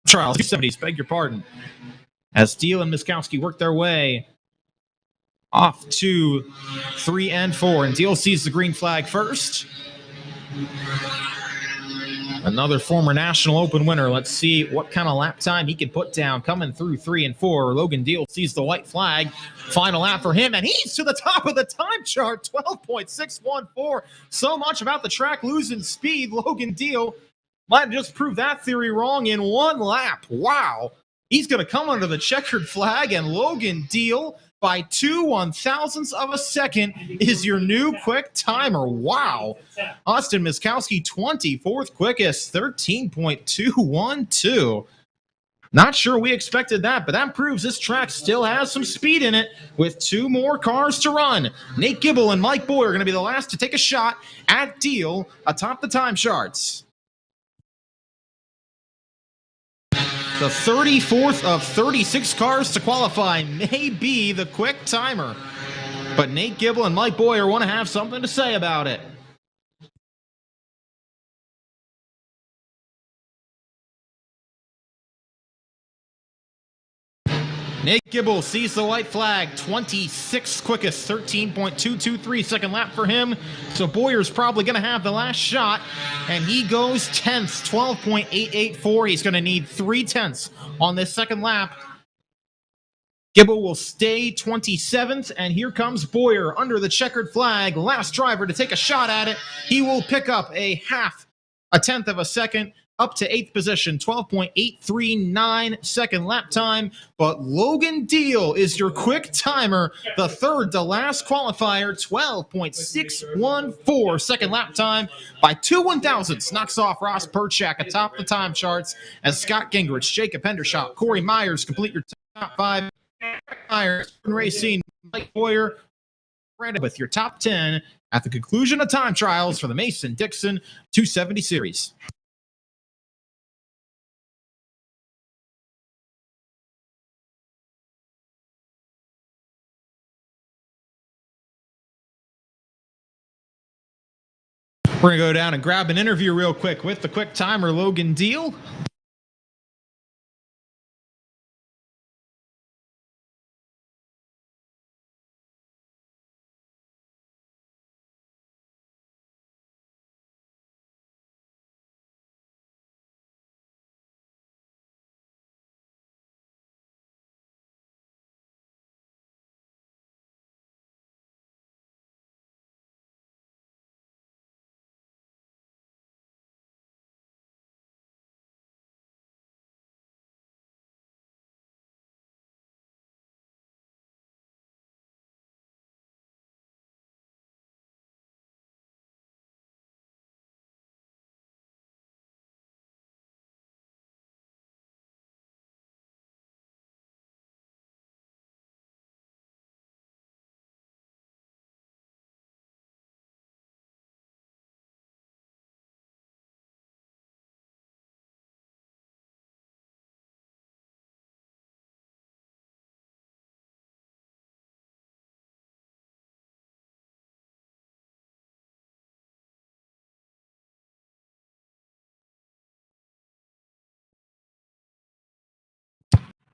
Trials, 270s, beg your pardon. As Deal and Miskowski work their way off to 3 and 4. And Deal sees the green flag first. Another former National Open winner. Let's see what kind of lap time he can put down coming through 3 and 4. Logan Deal sees the white flag. Final lap for him, and he's to the top of the time chart, 12.614. So much about the track losing speed. Logan Deal might have just proved that theory wrong in 1 lap. Wow. He's going to come under the checkered flag, and Logan Deal, by 2/1000ths of a second, is your new quick timer. Wow. Austin Miskowski, 24th quickest, 13.212. Not sure we expected that, but that proves this track still has some speed in it with 2 more cars to run. Nate Gibble and Mike Boyer are going to be the last to take a shot at Deal atop the time charts. The 34th of 36 cars to qualify may be the quick timer, but Nate Gibble and Mike Boyer want to have something to say about it. Nate Gibble sees the white flag, 26th quickest, 13.223 second lap for him. So Boyer's probably going to have the last shot, and he goes 10th, 12.884. He's going to need 3/10 on this second lap. Gibble will stay 27th, and here comes Boyer under the checkered flag. Last driver to take a shot at it. He will pick up a 0.5 of a second, up to 8th position, 12.839 second lap time. But Logan Deal is your quick timer, the third to last qualifier, 12.614 second lap time by 2/1000ths. Knocks off Ross Perchak atop the time charts as Scott Gingrich, Jacob Hendershot, Corey Myers complete your top 5. Myers, Racing, Mike Boyer, with your top 10 at the conclusion of time trials for the Mason-Dixon 270 series. We're going to go down and grab an interview real quick with the quick timer, Logan Deal.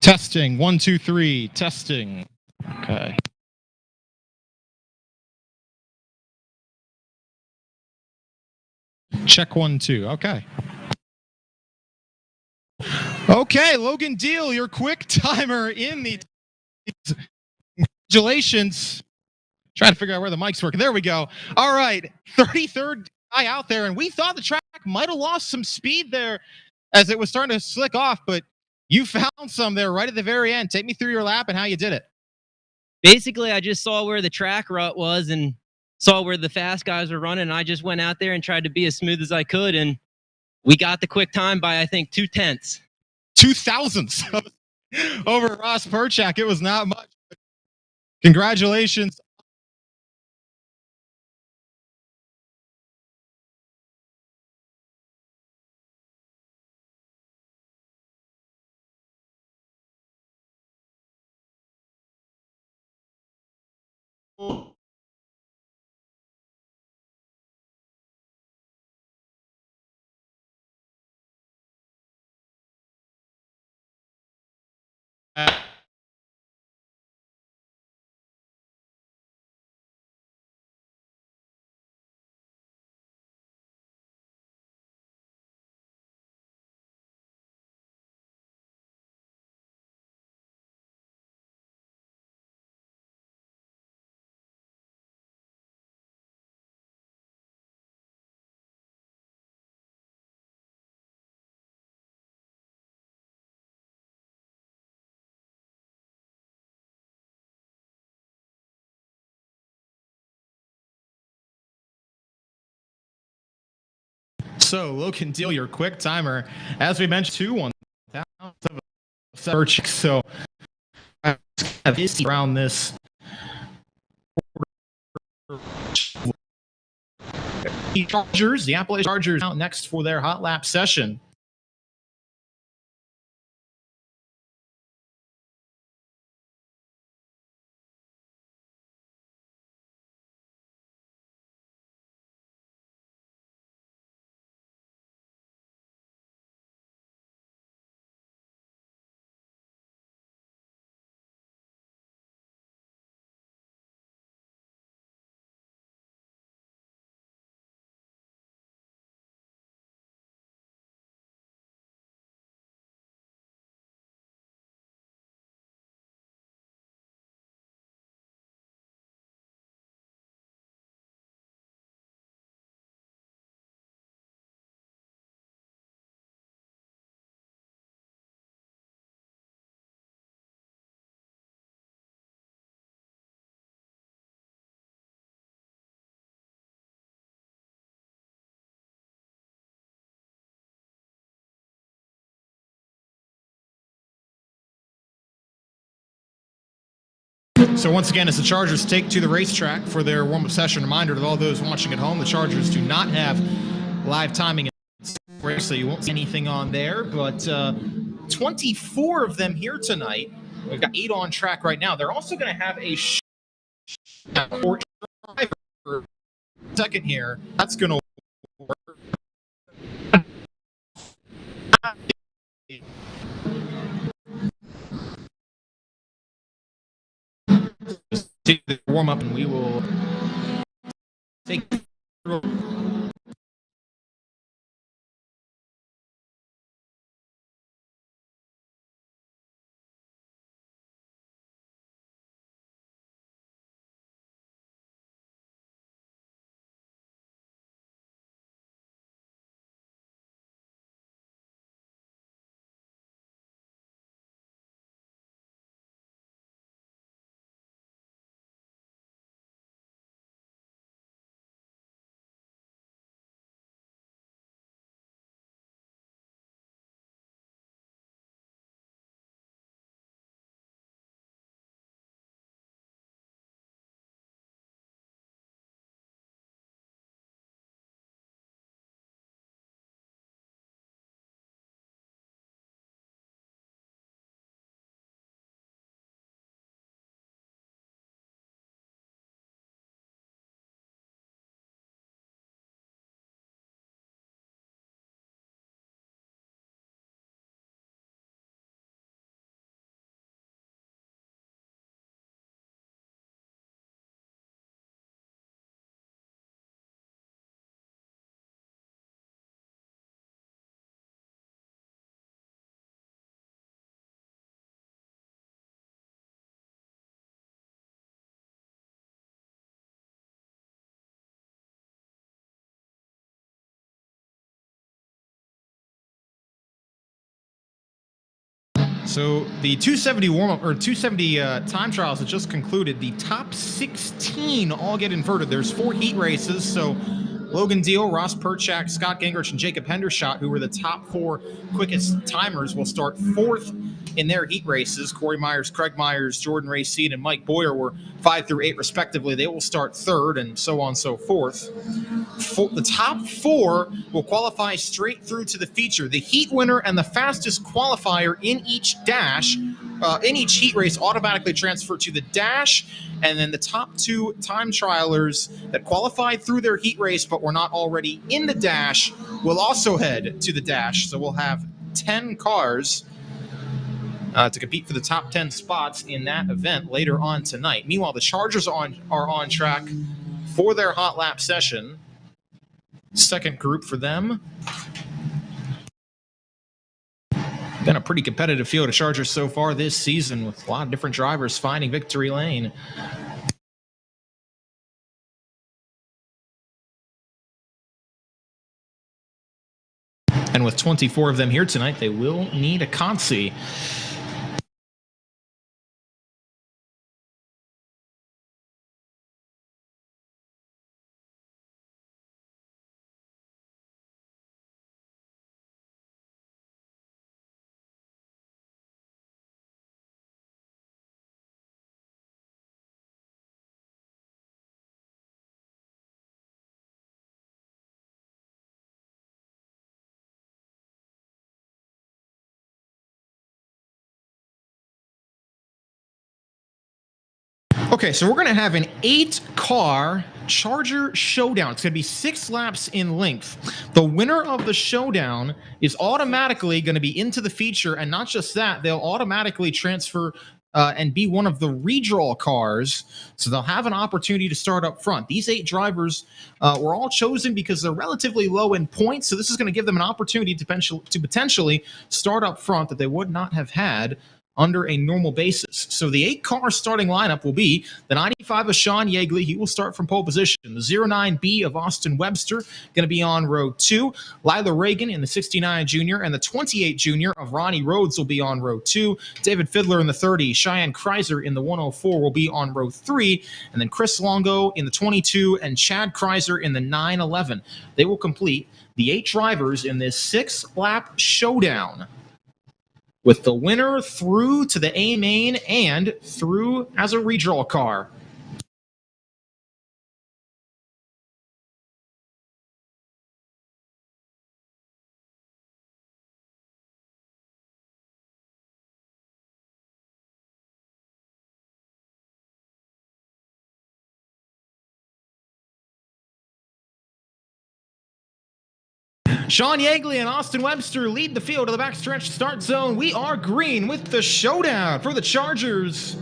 Testing, 1, 2, 3, testing. Okay. Check 1, 2, okay. Okay, Logan Deal, your quick timer in the... Congratulations. Trying to figure out where the mic's working. There we go. All right, 33rd guy out there, and we thought the track might have lost some speed there as it was starting to slick off, but you found some there right at the very end. Take me through your lap and how you did it. Basically, I just saw where the track rut was and saw where the fast guys were running, and I just went out there and tried to be as smooth as I could, and we got the quick time by, I think, 0.2. 2 thousandths over Ross Perchak. It was not much. Congratulations. So, Logan Deal, your quick timer, as we mentioned, 2-1 search. So, around this. The Appalachian Chargers out next for their hot lap session. So once again, as the Chargers take to the racetrack for their warm-up session, reminder to all those watching at home, the Chargers do not have live timing, so you won't see anything on there, but 24 of them here tonight. We've got 8 on track right now. They're also going to have a for driver second here. That's going to work. Take the warm up, and we will take. So the 270 warm-up or 270 time trials that just concluded, the top 16 all get inverted. There's 4 heat races, so Logan Deal, Ross Perchak, Scott Gingrich, and Jacob Hendershot, who were the top 4 quickest timers, will start 4th in their heat races. Corey Myers, Craig Myers, Jordan Racine, and Mike Boyer were 5 through 8 respectively. They will start 3rd, and so on and so forth. The top 4 will qualify straight through to the feature. The heat winner and the fastest qualifier in each dash, in each heat race, automatically transfer to the dash, and then the top 2 time trialers that qualified through their heat race but were not already in the dash will also head to the dash. So we'll have 10 cars to compete for the top 10 spots in that event later on tonight. Meanwhile, the Chargers are on track for their hot lap session. Second group for them. Been a pretty competitive field of Chargers so far this season, with a lot of different drivers finding victory lane. And with 24 of them here tonight, they will need a consi. Okay, so we're going to have an 8-car Charger showdown. It's going to be 6 laps in length. The winner of the showdown is automatically going to be into the feature, and not just that, they'll automatically transfer and be one of the redraw cars, so they'll have an opportunity to start up front. These 8 drivers were all chosen because they're relatively low in points, so this is going to give them an opportunity to potentially start up front that they would not have had under a normal basis. So the 8-car starting lineup will be the 95 of Sean Yeagley. He will start from pole position. The 09B of Austin Webster going to be on row 2. Lila Reagan in the 69 Junior and the 28 Junior of Ronnie Rhodes will be on row 2. David Fiddler in the 30. Cheyenne Kreiser in the 104 will be on row 3. And then Chris Longo in the 22 and Chad Kreiser in the 911. They will complete the 8 drivers in this 6-lap showdown. with the winner through to the A main and through as a redraw car. Sean Yeagley and Austin Webster lead the field to the backstretch start zone. We are green with the showdown for the Chargers.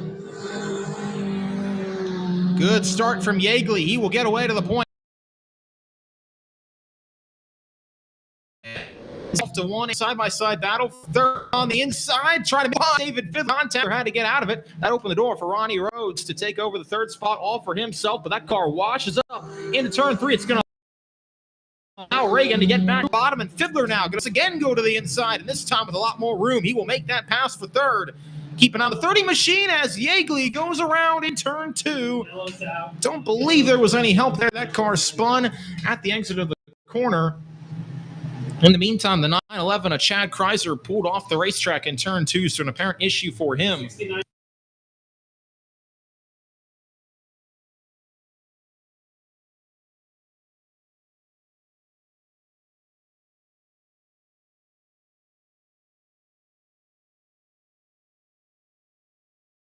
Good start from Yeagley. He will get away to the point. Off to one side-by-side battle. Third on the inside, trying to beat David Fiddler. Contact had to get out of it. That opened the door for Ronnie Rhodes to take over the third spot, all for himself. But that car washes up into turn 3. It's going to allow Reagan to get back to the bottom, and Fiddler now going to again go to the inside, and this time with a lot more room. He will make that pass for third. Keeping on the 30 machine as Yeagley goes around in turn 2. Don't believe there was any help there. That car spun at the exit of the corner. In the meantime, the 911 of Chad Kreiser pulled off the racetrack in turn 2, so an apparent issue for him.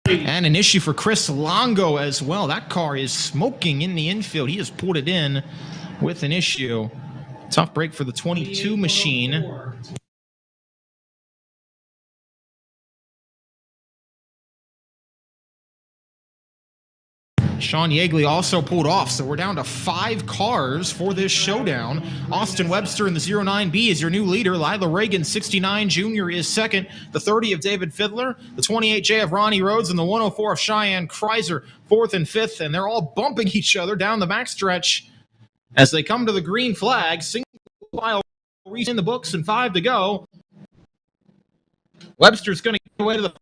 And an issue for Chris Longo as well. That car is smoking in the infield. He has pulled it in with an issue. Tough break for the 22 machine. Sean Yeagley also pulled off, so we're down to 5 cars for this showdown. Austin Webster in the 09B is your new leader. Lila Reagan, 69 Jr. is second. The 30 of David Fiddler, the 28J of Ronnie Rhodes, and the 104 of Cheyenne Kreiser, 4th and 5th, and they're all bumping each other down the backstretch as they come to the green flag. Single file in the books and 5 to go. Webster's going to get away to the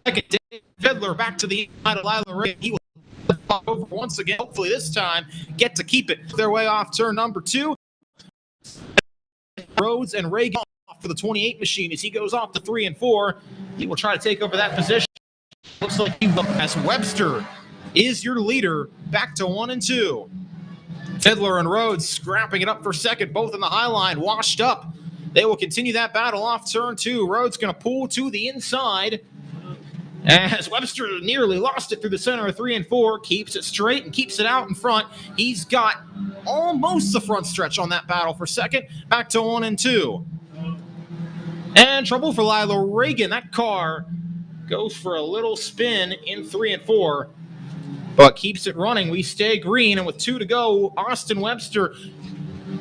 second. David Fiddler back to the inside of Lila Reagan. He will over once again. Hopefully this time get to keep it their way off turn number 2. Rhodes and Reagan off for the 28 machine as he goes off to 3 and 4. He will try to take over that position. Looks like he will, as Webster is your leader back to 1 and 2. Fiddler and Rhodes scrapping it up for second, both in the high line, washed up. They will continue that battle off turn 2. Rhodes going to pull to the inside as Webster nearly lost it through the center of 3 and 4, keeps it straight and keeps it out in front. He's got almost the front stretch on that battle for second, back to 1 and 2. And trouble for Lila Reagan. That car goes for a little spin in 3 and 4, but keeps it running. We stay green, and with 2 to go, Austin Webster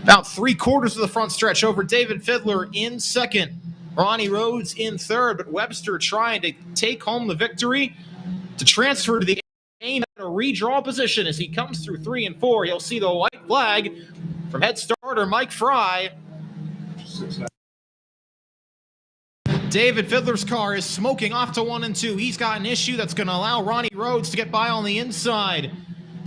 about 3/4 of the front stretch over David Fiddler in second. Ronnie Rhodes in third, but Webster trying to take home the victory to transfer to the aim at a redraw position as he comes through 3 and 4. You'll see the white flag from head starter Mike Fry. David Fiddler's car is smoking off to 1 and 2. He's got an issue that's going to allow Ronnie Rhodes to get by on the inside.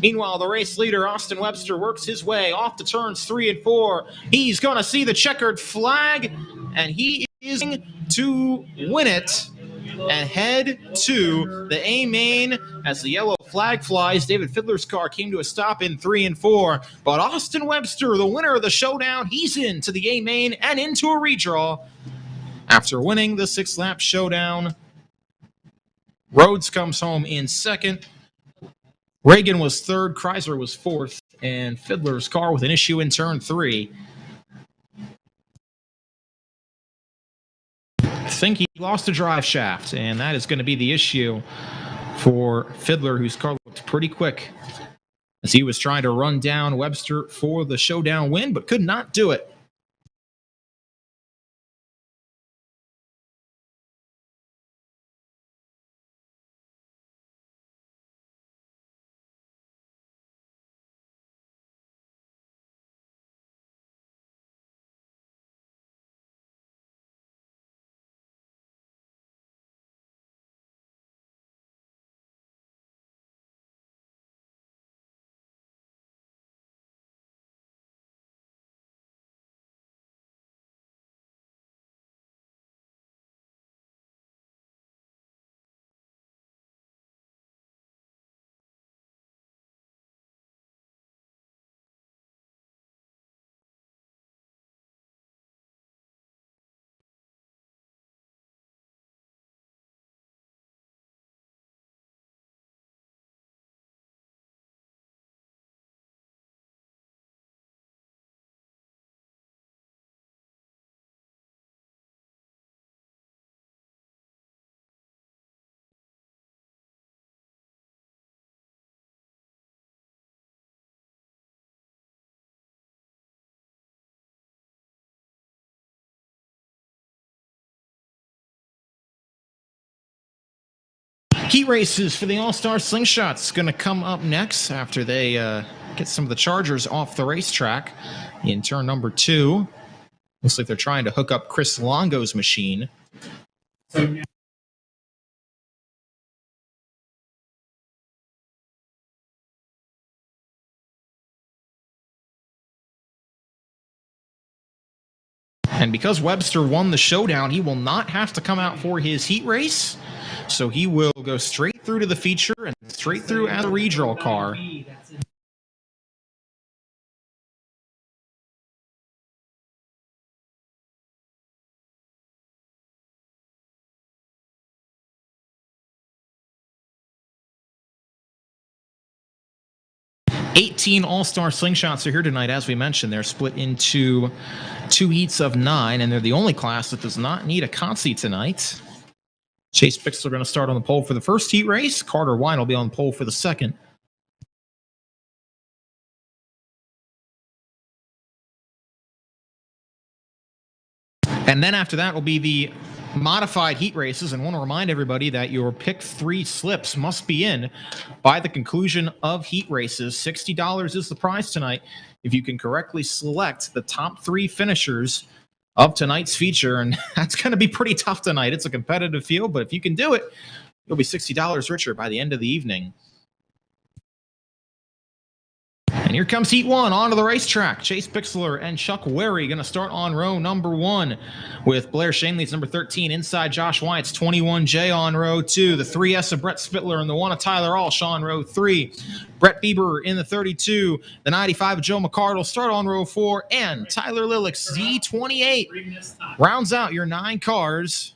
Meanwhile, the race leader, Austin Webster, works his way off to turns 3 and 4. He's going to see the checkered flag, and he is going to win it and head to the A main as the yellow flag flies. David Fiddler's car came to a stop in 3 and 4, but Austin Webster, the winner of the showdown, he's into the A main and into a redraw after winning the 6-lap showdown. Rhodes comes home in second. Reagan was third, Kreiser was fourth, and Fiddler's car with an issue in turn 3. I think he lost a drive shaft, and that is going to be the issue for Fiddler, whose car looked pretty quick as he was trying to run down Webster for the showdown win, but could not do it. Heat races for the All-Star Slingshots going to come up next after they get some of the Chargers off the racetrack in turn number 2. Looks like they're trying to hook up Chris Longo's machine. And because Webster won the showdown, he will not have to come out for his heat race. So he will go straight through to the feature and straight through as a redraw car. $18 All-Star Slingshots are here tonight. As we mentioned, they're split into 2 heats of 9, and they're the only class that does not need a consi tonight. Chase Bixler going to start on the pole for the first heat race. Carter Wine will be on the pole for the second. And then after that will be the modified heat races, and want to remind everybody that your pick 3 slips must be in by the conclusion of heat races. $60 is the prize tonight if you can correctly select the top 3 finishers of tonight's feature, and that's going to be pretty tough tonight. It's a competitive field, but if you can do it, you'll be $60 richer by the end of the evening. And here comes Heat 1 onto the racetrack. Chase Bixler and Chuck Wary going to start on row number 1 with Blair Shanley's number 13 inside Josh Wyatt's 21J on row 2. The 3S of Brett Spittler and the 1 of Tyler Alsh on row 3. Brett Bieber in the 32. The 95 of Joe McCardle start on row 4. And Tyler Lillick's Z28 rounds out your 9 cars.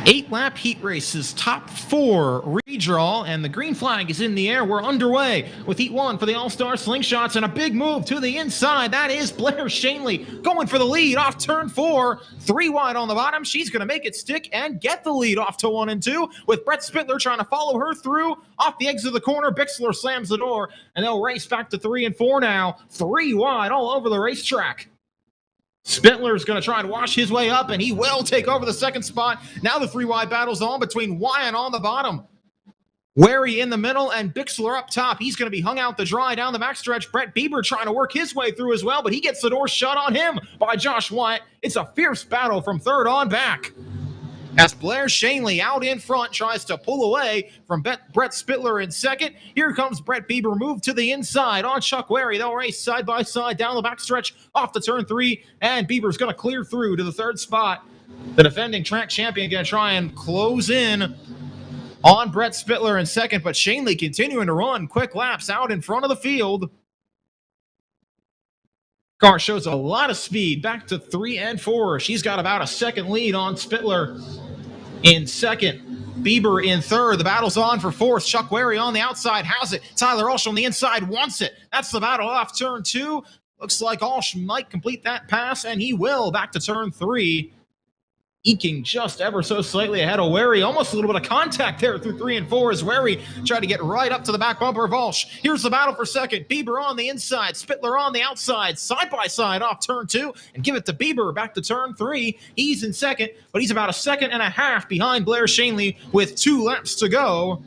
8-lap heat races, top 4 redraw, and the green flag is in the air. We're underway with Heat 1 for the All-Star Slingshots, and a big move to the inside. That is Blair Shanley going for the lead off turn 4. 3 wide on the bottom. She's going to make it stick and get the lead off to 1 and 2, with Brett Spittler trying to follow her through. Off the exit of the corner, Bixler slams the door, and they'll race back to 3 and 4 now. 3 wide all over the racetrack. Spittler's going to try and wash his way up, and he will take over the second spot. Now the 3-wide battle's on between Wyatt on the bottom, Wary in the middle, and Bixler up top. He's going to be hung out to dry down the backstretch. Brett Bieber trying to work his way through as well, but he gets the door shut on him by Josh Wyatt. It's a fierce battle from third on back, as Blair Shanley out in front tries to pull away from Brett Spittler in second. Here comes Brett Bieber, move to the inside on Chuck Wary. They'll race side by side down the backstretch off the turn 3, and Bieber's going to clear through to the third spot. The defending track champion going to try and close in on Brett Spittler in second, but Shanley continuing to run quick laps out in front of the field. Car shows a lot of speed, back to 3 and 4. She's got about a second lead on Spittler in second. Bieber in third. The battle's on for fourth. Chuck Wary on the outside has it. Tyler Alsh on the inside wants it. That's the battle off turn 2. Looks like Alsh might complete that pass, and he will. Back to turn 3. Eking just ever so slightly ahead of Wary. Almost a little bit of contact there through 3 and 4 as Wary tried to get right up to the back bumper of Alsh. Here's the battle for second. Bieber on the inside, Spittler on the outside, side by side off turn 2, and give it to Bieber back to turn 3. He's in second, but he's about a second and a half behind Blair Shanley with 2 laps to go.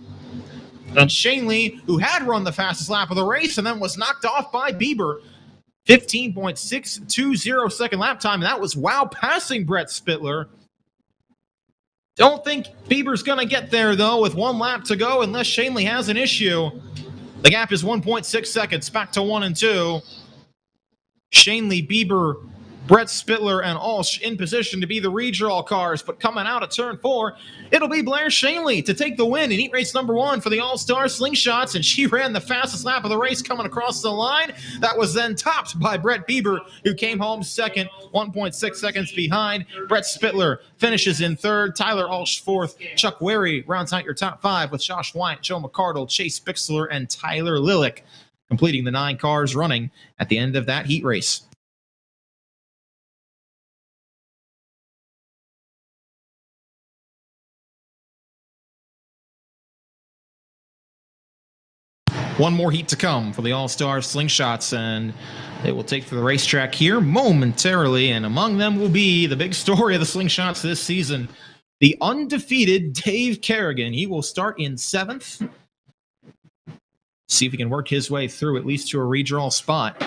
And Shanley, who had run the fastest lap of the race and then was knocked off by Bieber, 15.620 second lap time, and that was while passing Brett Spittler. Don't think Bieber's going to get there, though, with 1 lap to go, unless Shanley has an issue. The gap is 1.6 seconds, back to 1 and 2. Shanley, Bieber, Brett Spittler, and Alsh in position to be the redraw cars, but coming out of turn 4, it'll be Blair Shanley to take the win in heat race number 1 for the All-Star Slingshots, and she ran the fastest lap of the race coming across the line. That was then topped by Brett Bieber, who came home second, 1.6 seconds behind. Brett Spittler finishes in third, Tyler Alsh fourth, Chuck Wary rounds out your top 5 with Josh Wyatt, Joe McCardle, Chase Bixler, and Tyler Lillick, completing the 9 cars running at the end of that heat race. One more heat to come for the All-Star Slingshots, and They will take to the racetrack here momentarily, and among them will be the big story of the Slingshots this season, the undefeated Dave Kerrigan. He will start in 7th. See if he can work his way through at least to a redraw spot.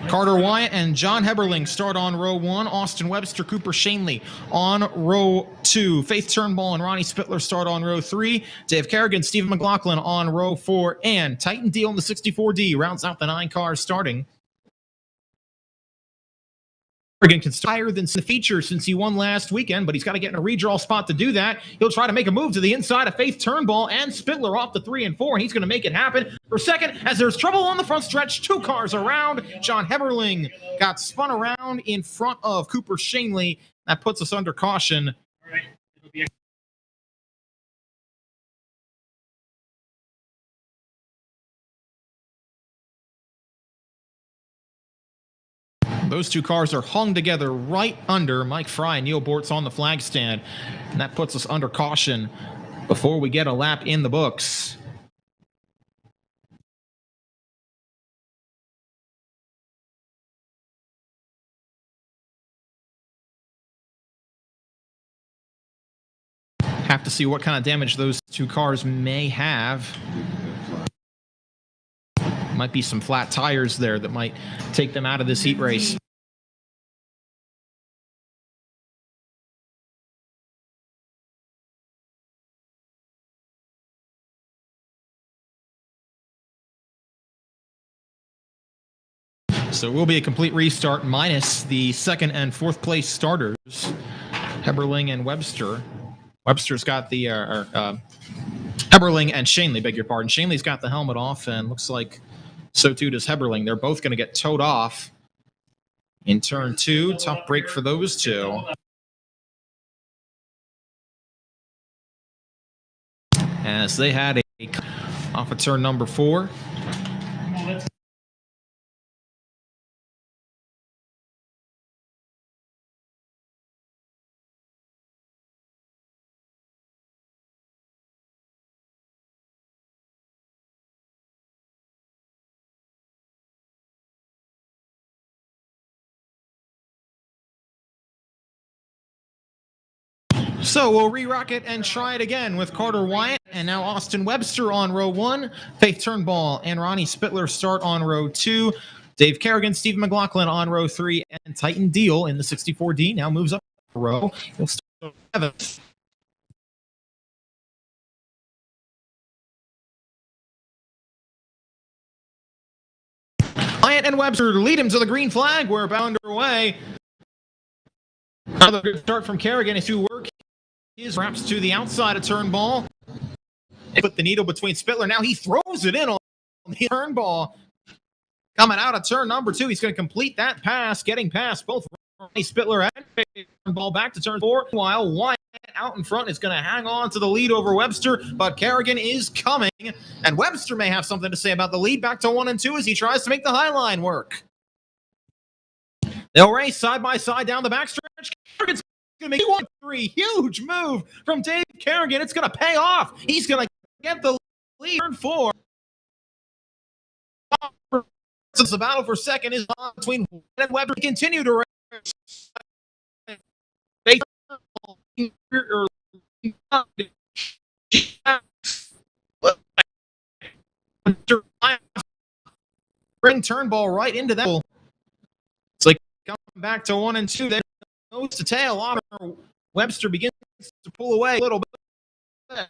Carter Wyatt and John Heberling start on row 1. Austin Webster, Cooper Shanley on row 2. Faith Turnbull and Ronnie Spittler start on row 3. Dave Kerrigan, Stephen McLaughlin on row 4. And Titan Deal in the 64D rounds out the 9 cars starting. Kerrigan can start higher than the feature since he won last weekend, but he's got to get in a redraw spot to do that. He'll try to make a move to the inside of Faith Turnbull and Spittler off the 3 and 4, and he's going to make it happen for second as there's trouble on the front stretch. 2 cars around. John Heberling got spun around in front of Cooper Shanley. That puts us under caution. All right. It'll be Those 2 cars are hung together right under Mike Fry and Neil Bortz on the flag stand. And that puts us under caution before we get a lap in the books. Have to see what kind of damage those 2 cars may have. Might be some flat tires there that might take them out of this heat race. So it will be a complete restart minus the 2nd and 4th place starters, Heberling and Webster. Webster's got the Heberling and Shanley, beg your pardon. Shanley's got the helmet off, and looks like so too does Heberling. They're both going to get towed off in turn 2. Tough break for those 2. As they had a off of turn number 4. So we'll re-rock it and try it again with Carter Wyatt and now Austin Webster on row 1. Faith Turnbull and Ronnie Spittler start on row 2. Dave Kerrigan, Stephen McLaughlin on row 3. And Titan Deal in the 64D now moves up a row. He'll start 7th. Wyatt and Webster lead him to the green flag. We're about underway. Another good start from Kerrigan as to work his wraps to the outside of Turnbull. Put the needle between Spittler. Now he throws it in on the Turnbull. Coming out of turn number 2. He's going to complete that pass, getting past both Spittler and Turnbull back to turn 4. While Wyatt out in front is going to hang on to the lead over Webster, but Kerrigan is coming. And Webster may have something to say about the lead back to 1 and 2 as he tries to make the high line work. They'll race side by side down the backstretch. Kerrigan's going to make 1-3. Huge move from Dave Kerrigan. It's going to pay off. He's going to get the lead. Turn 4. Since the battle for second is on between Wyatt and Webster, continue to race. Bring Turnbull right into that. It's like coming back to 1 and 2. Then nose to tail. Honor Webster begins to pull away a little bit.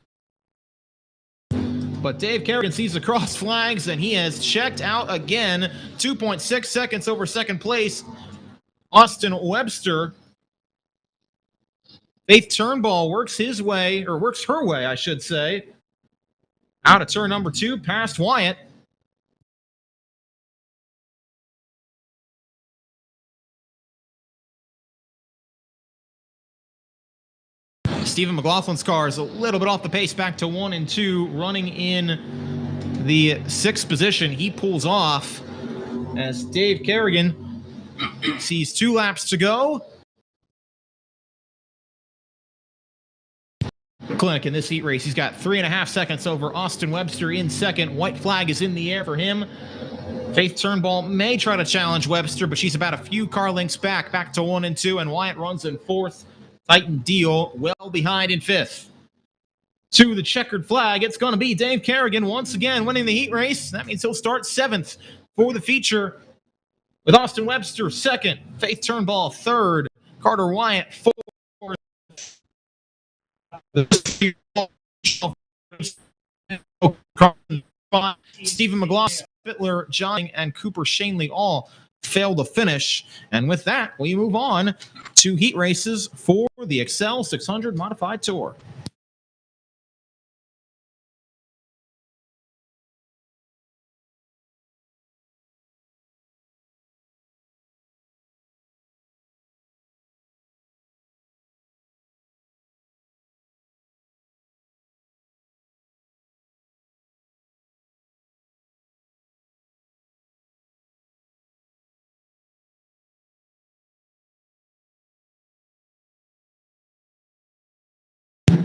But Dave Kerrigan sees the cross flags, and he has checked out again. 2.6 seconds over second place. Austin Webster. Faith Turnbull works his way, or works her way, I should say, out of turn number 2, past Wyatt. Stephen McLaughlin's car is a little bit off the pace, back to 1 and 2, running in the 6th position. He pulls off as Dave Kerrigan sees 2 laps to go. Clinic in this heat race. He's got 3.5 seconds over Austin Webster in second. White flag is in the air for him. Faith Turnbull may try to challenge Webster, but she's about a few car lengths back to 1 and 2, and Wyatt runs in 4th. Titan Deal well behind in 5th. To the checkered flag, it's going to be Dave Kerrigan once again winning the heat race. That means he'll start 7th for the feature, with Austin Webster 2nd, Faith Turnbull 3rd, Carter Wyatt 4th. Stephen McLaughlin, Spittler, John, and Cooper Shanley all failed to finish. And with that, we move on to heat races for the Excel 600 Modified Tour.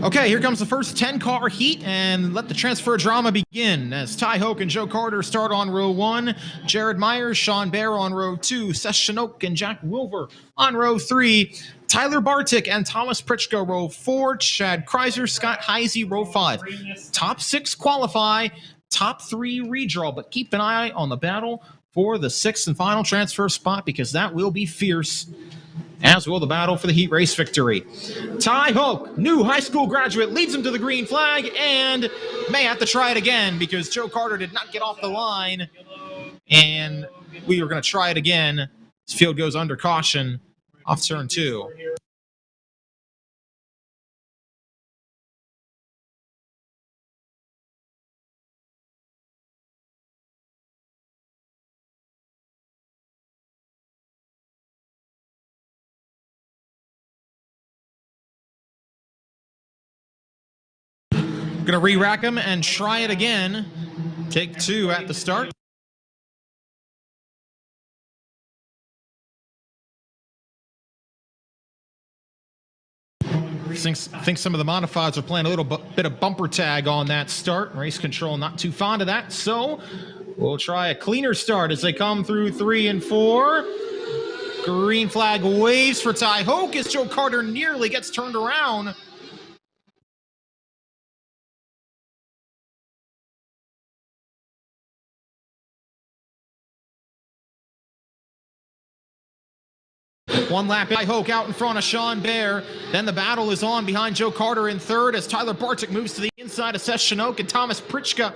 Okay, here comes the first 10-car heat, and let the transfer drama begin as Ty Hoke and Joe Carter start on row 1, Jared Myers, Sean Bear on row 2, Seth Chinook and Jack Wilver on row 3, Tyler Bartik and Thomas Pritchko row 4, Chad Kreiser, Scott Heisey row 5. Top 6 qualify, top 3 redraw, but keep an eye on the battle for the 6th and final transfer spot because that will be fierce, as will the battle for the heat race victory. Ty Hoke, new high school graduate, leads him to the green flag and may have to try it again because Joe Carter did not get off the line. And we are going to try it again. This field goes under caution off turn 2. Going to re-rack him and try it again. Take 2 at the start. Think some of the modifieds are playing a little bit of bumper tag on that start. Race control not too fond of that, so we'll try a cleaner start as they come through 3 and 4. Green flag waves for Ty Hoke as Joe Carter nearly gets turned around. One lap, Ty Hoke out in front of Sean Bear. Then the battle is on behind Joe Carter in 3rd as Tyler Bartik moves to the inside of Seth Chinook, and Thomas Pritchka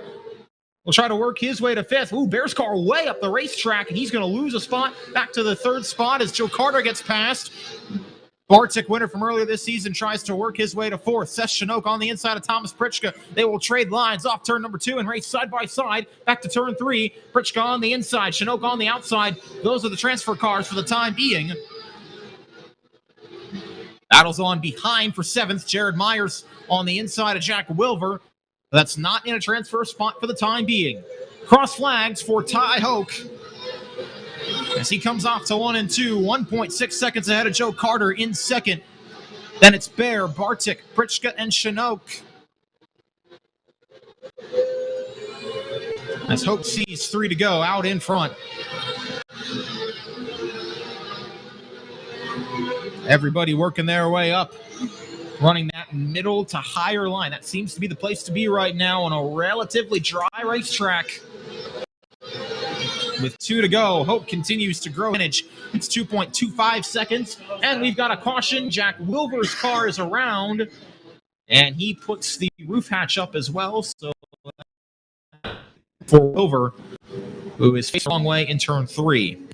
will try to work his way to 5th. Ooh, Bear's car way up the racetrack, and he's going to lose a spot back to the 3rd spot as Joe Carter gets past. Bartik, winner from earlier this season, tries to work his way to 4th. Seth Chinook on the inside of Thomas Pritchka. They will trade lines off turn number 2 and race side by side back to turn 3. Pritchka on the inside, Chinook on the outside. Those are the transfer cars for the time being. Battles on behind for 7th. Jared Myers on the inside of Jack Wilver. That's not in a transfer spot for the time being. Cross flags for Ty Hoke as he comes off to 1 and 2. 1.6 seconds ahead of Joe Carter in 2nd. Then it's Bear, Bartik, Pritchka, and Chinook. As Hoke sees 3 to go out in front. Everybody working their way up, running that middle to higher line. That seems to be the place to be right now on a relatively dry racetrack. With 2 to go, Hope continues to grow advantage. It's 2.25 seconds, and we've got a caution. Jack Wilver's car is around, and he puts the roof hatch up as well. So for Wilver, who is facing the wrong way in turn 3.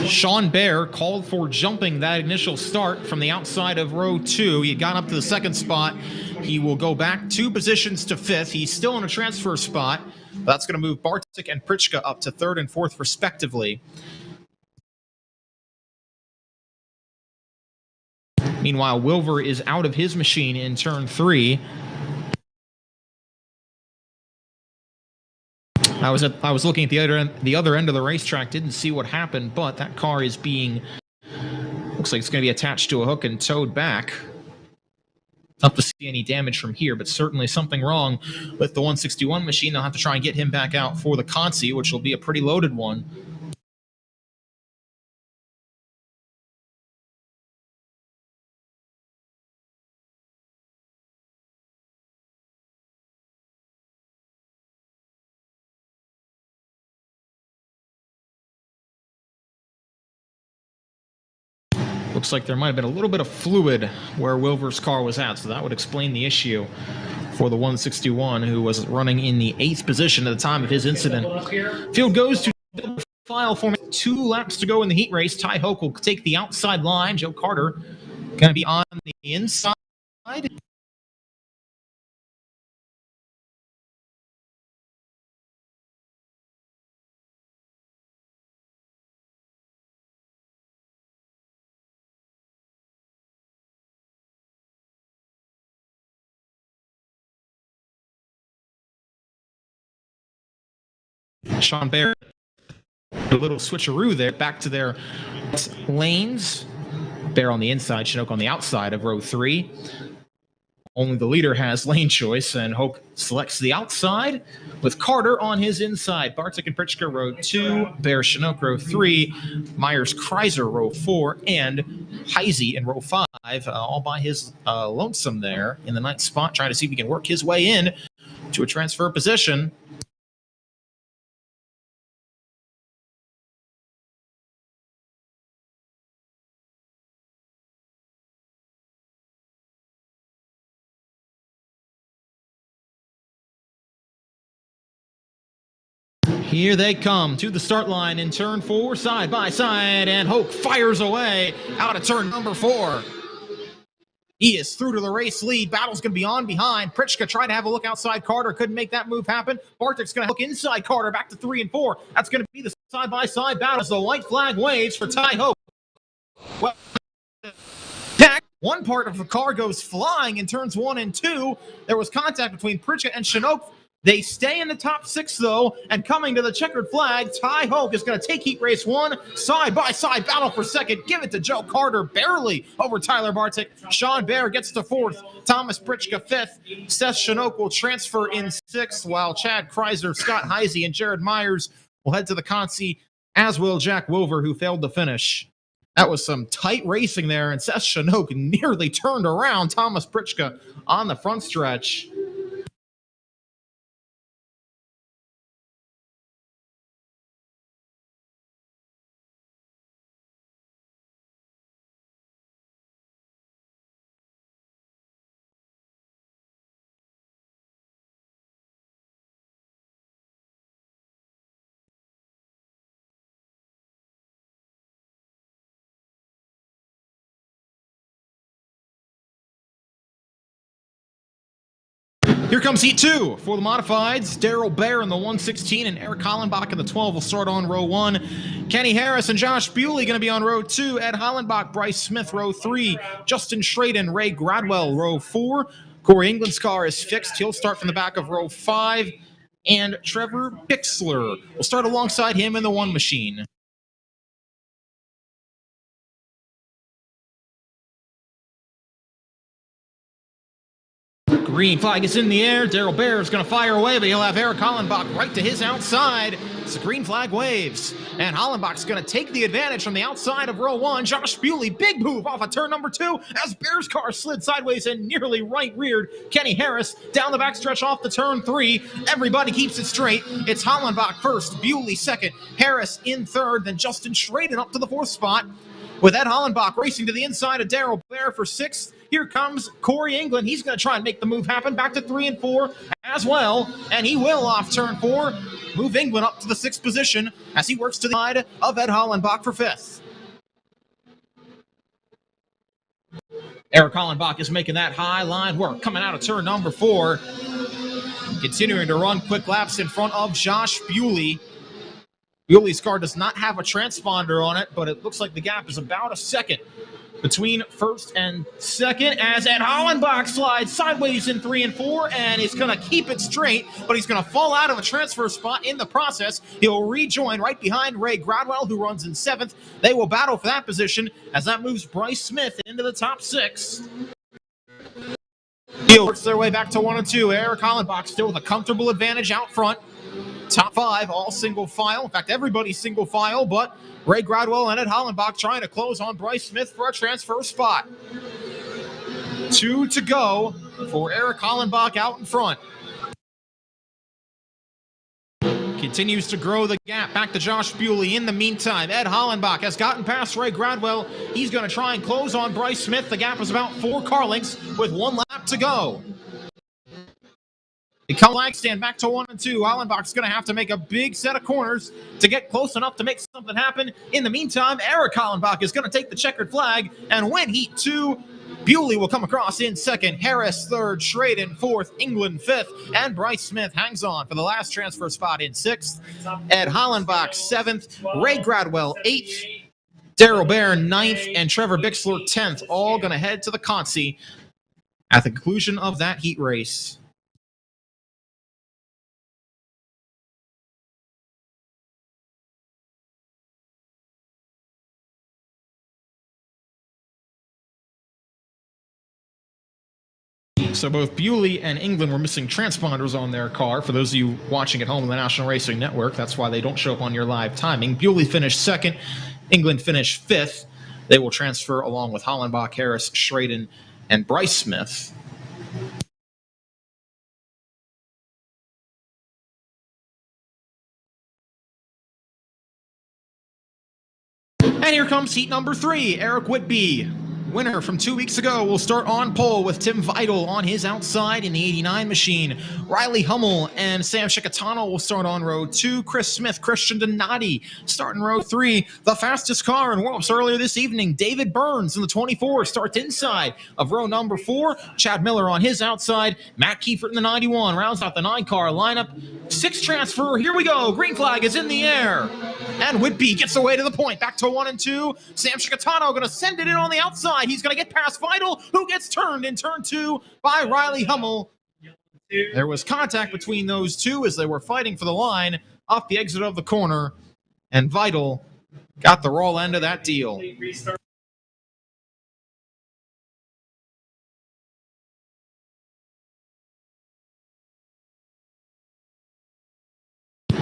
Sean Bear called for jumping that initial start from the outside of row 2. He had gone up to the second spot. He will go back 2 positions to 5th. He's still in a transfer spot. That's going to move Bartik and Pritchka up to 3rd and 4th respectively. Meanwhile, Wilver is out of his machine in turn 3. I was looking at the other end of the racetrack, didn't see what happened, but that car is being, looks like it's going to be attached to a hook and towed back. Tough to see any damage from here, but certainly something wrong with the 161 machine. They'll have to try and get him back out for the Consi, which will be a pretty loaded one. Looks like there might have been a little bit of fluid where Wilver's car was at, so that would explain the issue for the 161, who was running in the 8th position at the time of his incident. Field goes to double file formation. 2 laps to go in the heat race. Ty Hoke will take the outside line. Joe Carter going to be on the inside. Sean Bear, a little switcheroo there, back to their lanes. Bear on the inside, Chinook on the outside of row 3. Only the leader has lane choice, and Hoke selects the outside with Carter on his inside. Bartik and Pritchka row 2, Bear Chinook row 3, Myers Kreiser row 4, and Heisey in row 5, all by his lonesome there in the 9th spot, trying to see if he can work his way in to a transfer position. Here they come to the start line in turn 4, side by side, and Hoke fires away out of turn number 4. He is through to the race lead. Battle's going to be on behind. Pritchka tried to have a look outside Carter. Couldn't make that move happen. Bartik's going to look inside Carter back to 3 and 4. That's going to be the side-by-side battle as the white flag waves for Ty Hoke. Well, one part of the car goes flying in turns 1 and 2. There was contact between Pritchka and Chinook. They stay in the top 6, though, and coming to the checkered flag, Ty Hoke is going to take heat race 1. Side-by-side battle for 2nd. Give it to Joe Carter, barely over Tyler Bartik. Sean Bear gets to 4th. Thomas Pritchka 5th. Seth Chinook will transfer in 6th, while Chad Kreiser, Scott Heisey, and Jared Myers will head to the Consi, as will Jack Wilver, who failed to finish. That was some tight racing there, and Seth Chinook nearly turned around Thomas Pritchka on the front stretch. Here comes heat 2 for the modifieds. Daryl Bear in the 116 and Eric Hollenbach in the 12 will start on row 1. Kenny Harris and Josh Bewley going to be on row 2. Ed Hollenbach, Bryce Smith, row 3. Justin Schraden, Ray Gradwell, row 4. Corey England's car is fixed. He'll start from the back of row 5. And Trevor Bixler will start alongside him in the 1 machine. Green flag is in the air. Daryl Bear is going to fire away, but he'll have Eric Hollenbach right to his outside. So green flag waves. And Hollenbach's going to take the advantage from the outside of row 1. Josh Bewley, big move off of turn number 2 as Bear's car slid sideways and nearly right-reared Kenny Harris down the backstretch off the turn 3. Everybody keeps it straight. It's Hollenbach first, Bewley second, Harris in third, then Justin Schraden up to the 4th spot. with Ed Hollenbach racing to the inside of Darrell Bear for 6th. Here comes Corey England. He's going to try and make the move happen. Back to 3 and 4 as well. And he will off turn 4. Move England up to the 6th position as he works to the side of Ed Hollenbach for 5th. Eric Hollenbach is making that high line work. Coming out of turn number 4. Continuing to run quick laps in front of Josh Bewley. Bewley's car does not have a transponder on it, but it looks like the gap is about a second between 1st and 2nd as Ed Hollenbach slides sideways in 3 and 4 and is going to keep it straight, but he's going to fall out of a transfer spot in the process. He'll rejoin right behind Ray Gradwell, who runs in 7th. They will battle for that position as that moves Bryce Smith into the top 6. He works their way back to 1 and 2. Eric Hollenbach still with a comfortable advantage out front. Top 5, all single file. In fact, everybody's single file, but Ray Gradwell and Ed Hollenbach trying to close on Bryce Smith for a transfer spot. 2 to go for Eric Hollenbach out in front. Continues to grow the gap back to Josh Bewley. In the meantime, Ed Hollenbach has gotten past Ray Gradwell. He's going to try and close on Bryce Smith. The gap is about 4 car lengths with 1 lap to go. The flag stand back to 1 and 2. Hollenbach's going to have to make a big set of corners to get close enough to make something happen. In the meantime, Eric Hollenbach is going to take the checkered flag and win Heat 2. Bewley will come across in 2nd, Harris 3rd, Schraden 4th, England 5th, and Bryce Smith hangs on for the last transfer spot in 6th. Ed Hollenbach 7th, Ray Gradwell 8th, Darrell Bear 9th, and Trevor Bixler 10th, all going to head to the Consi at the conclusion of that heat race. So both Bewley and England were missing transponders on their car. For those of you watching at home on the National Racing Network, that's why they don't show up on your live timing. Bewley finished 2nd. England finished 5th. They will transfer along with Hollenbach, Harris, Schraden, and Bryce Smith. And here comes heat number 3, Eric Whitby. Winner from 2 weeks ago will start on pole with Tim Vidal on his outside in the 89 machine. Riley Hummel and Sam Chicatano will start on row 2. Chris Smith, Christian Donati start in row 3. The fastest car in Warps earlier this evening, David Burns in the 24 starts inside of row number 4. Chad Miller on his outside. Matt Kiefert in the 91 rounds out the 9-car lineup. 6 transfer, here we go. Green flag is in the air. And Whitby gets away to the point. Back to 1 and 2. Sam Chicatano going to send it in on the outside. He's going to get past Vidal, who gets turned in turn 2 by Riley Hummel. There was contact between those two as they were fighting for the line off the exit of the corner, and Vidal got the raw end of that deal.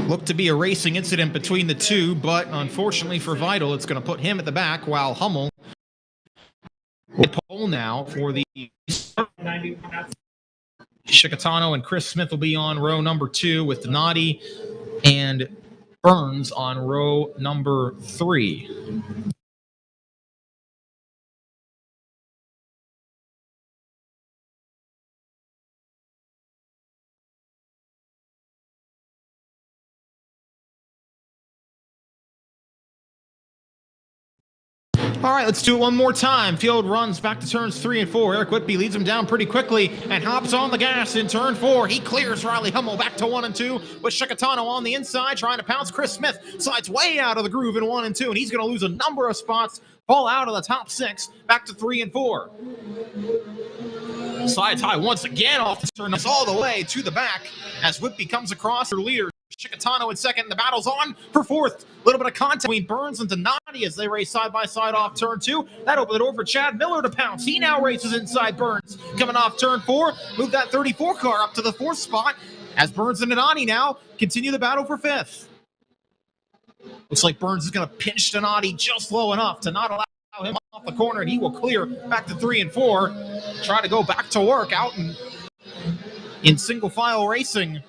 Looked to be a racing incident between the two, but unfortunately for Vidal, it's going to put him at the back while Hummel will pole now for the Chicatano and Chris Smith will be on row number 2 with Donati and Burns on row number 3. All right, let's do it one more time. Field runs back to turns 3 and 4. Eric Whitby leads him down pretty quickly and hops on the gas in turn 4. He clears Riley Hummel back to 1 and 2 with Chicatano on the inside trying to pounce. Chris Smith slides way out of the groove in 1 and 2, and he's going to lose a number of spots, fall out of the top 6, back to 3 and 4. Slides high once again off the turn all the way to the back as Whitby comes across her leader. Chicatano in second. The battle's on for 4th. A little bit of contact between Burns and Donati as they race side by side off turn 2. That opened the door for Chad Miller to pounce. He now races inside Burns. Coming off turn 4, move that 34 car up to the 4th spot as Burns and Donati now continue the battle for 5th. Looks like Burns is going to pinch Donati just low enough to not allow him off the corner, and he will clear back to 3 and 4. Try to go back to work out in single file racing.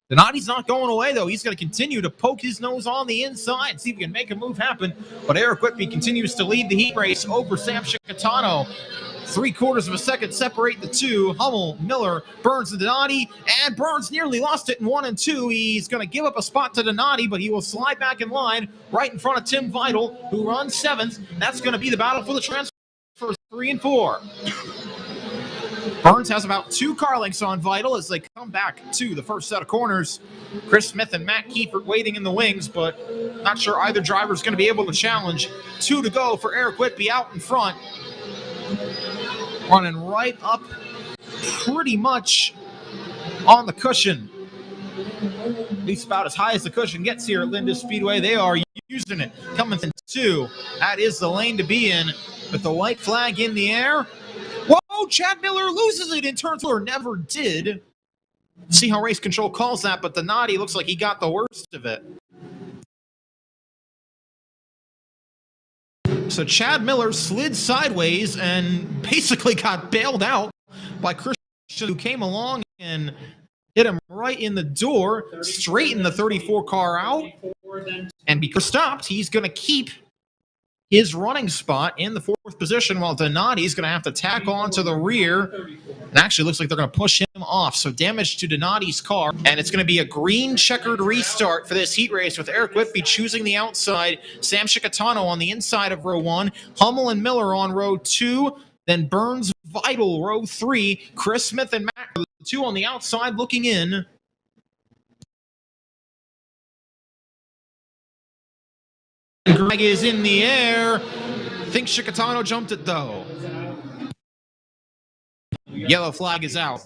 Donati's not going away, though. He's going to continue to poke his nose on the inside, see if he can make a move happen. But Eric Whitby continues to lead the heat race over Sam Chicatano. 3/4 of a second separate the two. Hummel, Miller, Burns, and Donati. And Burns nearly lost it in 1 and 2. He's going to give up a spot to Donati, but he will slide back in line right in front of Tim Vital, who runs 7th. That's going to be the battle for the transfer 3 and 4. Burns has about 2 car lengths on Vital as they come back to the first set of corners. Chris Smith and Matt Kiefert waiting in the wings, but not sure either driver is going to be able to challenge. 2 to go for Eric Whitby out in front. Running right up pretty much on the cushion. At least about as high as the cushion gets here at Linda Speedway. They are using it. Coming in 2. That is the lane to be in with the white flag in the air. Whoa, Chad Miller loses it in turn 4. Never did. See how race control calls that, but Donati looks like he got the worst of it. So Chad Miller slid sideways and basically got bailed out by Christian, who came along and hit him right in the door, straightened the 34 car out, and because stopped, he's going to keep his running spot in the 4th position, while Donati's going to have to tack on to the rear. It actually looks like they're going to push him off, so damage to Donati's car. And it's going to be a green checkered restart for this heat race with Eric Whitby choosing the outside, Sam Chicatano on the inside of row 1, Hummel and Miller on row 2, then Burns, Vital, row 3, Chris Smith and Matt, the 2 on the outside looking in. Greg is in the air. I think Chicatano jumped it, though. Yellow flag is out.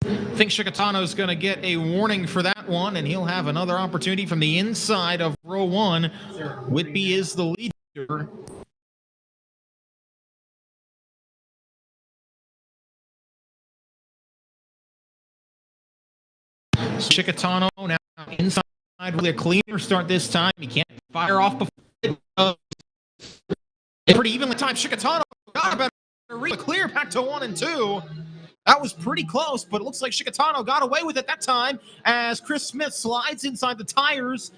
I think Chicatano's going to get a warning for that one, and he'll have another opportunity from the inside of row 1. Whitby is the leader. Chicatano now inside with a cleaner start this time. He can't fire off before. Pretty evenly timed. Chicatano got a better clear back to 1 and 2. That was pretty close, but it looks like Chicatano got away with it that time as Chris Smith slides inside the tires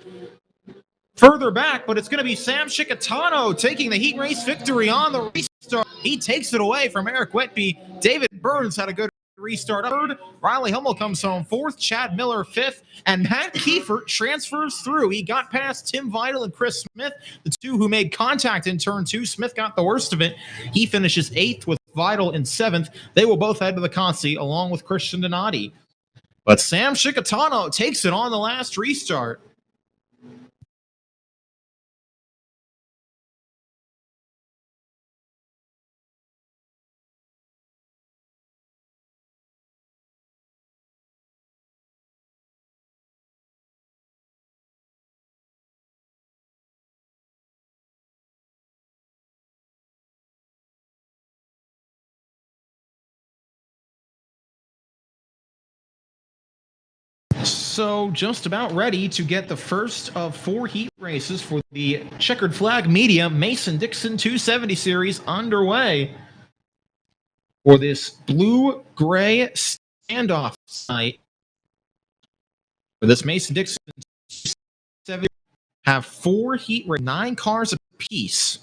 further back, but it's going to be Sam Chicatano taking the heat race victory on the restart. He takes it away from Eric Whitby. David Burns had a good restart. 3rd, Riley Hummel comes home 4th, Chad Miller 5th, and Matt Kiefert transfers through. He got past Tim Vital and Chris Smith, the 2 who made contact in turn 2. Smith got the worst of it. He finishes 8th with Vital in 7th. They will both head to the Consi along with Christian Donati. But Sam Chicatano takes it on the last restart. So just about ready to get the first of 4 heat races for the Checkered Flag Media Mason-Dixon 270 series underway for this blue-gray standoff night. For this Mason-Dixon 270, have 4 heat races, 9 cars apiece.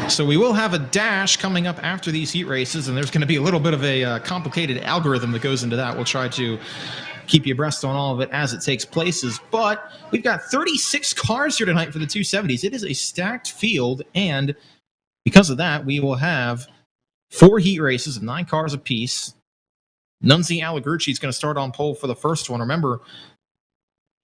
So we will have a dash coming up after these heat races, and there's going to be a little bit of a complicated algorithm that goes into that. We'll try to keep you abreast on all of it as it takes places. But we've got 36 cars here tonight for the 270s. It is a stacked field, and because of that, we will have 4 heat races of 9 cars apiece. Nunzi Allegrucci is going to start on pole for the first one. Remember,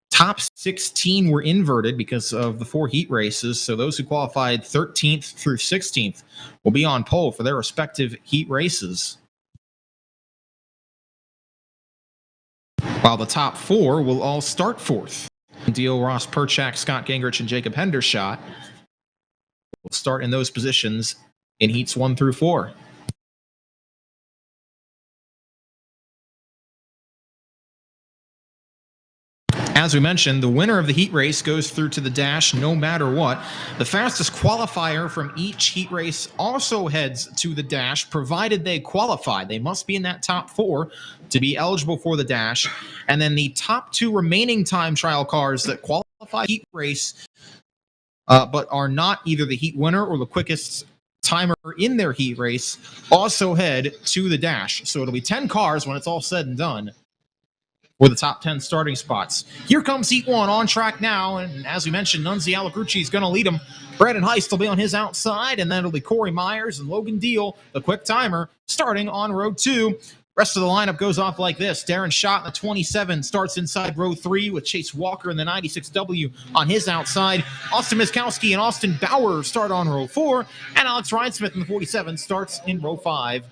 top 16 were inverted because of the 4 heat races, so those who qualified 13th through 16th will be on pole for their respective heat races, while the top 4 will all start 4th. Deal Ross Perchak, Scott Gingrich, and Jacob Hendershot will start in those positions in heats 1 through 4. As we mentioned, the winner of the heat race goes through to the dash no matter what. The fastest qualifier from each heat race also heads to the dash, provided they qualify. They must be in that top 4 to be eligible for the dash. And then the top 2 remaining time trial cars that qualify heat race but are not either the heat winner or the quickest timer in their heat race also head to the dash. So it'll be 10 cars when it's all said and done for the top 10 starting spots. Here comes heat 1 on track now, and as we mentioned, Nunzi Allegrucci is going to lead him. Brandon Heist will be on his outside, and then it'll be Corey Myers and Logan Deal, the quick timer, starting on row 2. Rest of the lineup goes off like this. Darren Schott in the 27 starts inside row 3 with Chase Walker in the 96W on his outside. Austin Miskowski and Austin Bauer start on row 4, and Alex Rhinesmith in the 47 starts in row 5.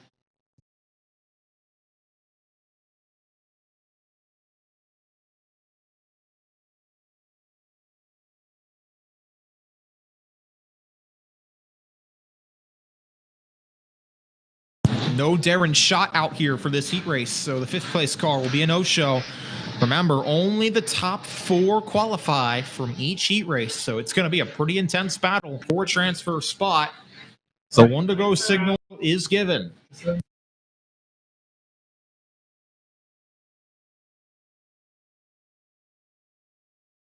No Darren Schott out here for this heat race, so the 5th place car will be a no-show. Remember, only the top 4 qualify from each heat race, so it's going to be a pretty intense battle for transfer spot. So 1 to go signal is given.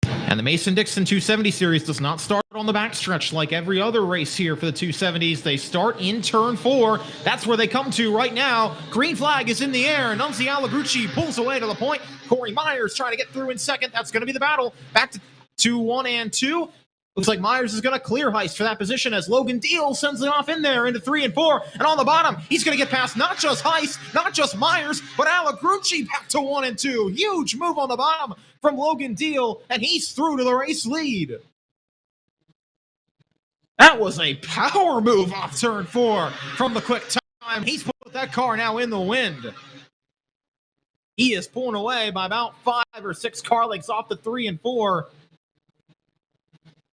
And the Mason-Dixon 270 series does not start on the backstretch like every other race here for the 270s. They start in turn 4. That's where they come to right now. Green flag is in the air. Nunzi Allegrucci pulls away to the point. Corey Myers trying to get through in second. That's going to be the battle. Back to 1 and 2. Looks like Myers is going to clear Heist for that position as Logan Deal sends it off in there into 3 and 4. And on the bottom, he's going to get past not just Heist, not just Myers, but Allegrucci back to 1 and 2. Huge move on the bottom from Logan Deal, and he's through to the race lead. That was a power move off turn 4 from the quick time. He's put that car now in the wind. He is pulling away by about 5 or 6 car lengths off the 3 and 4.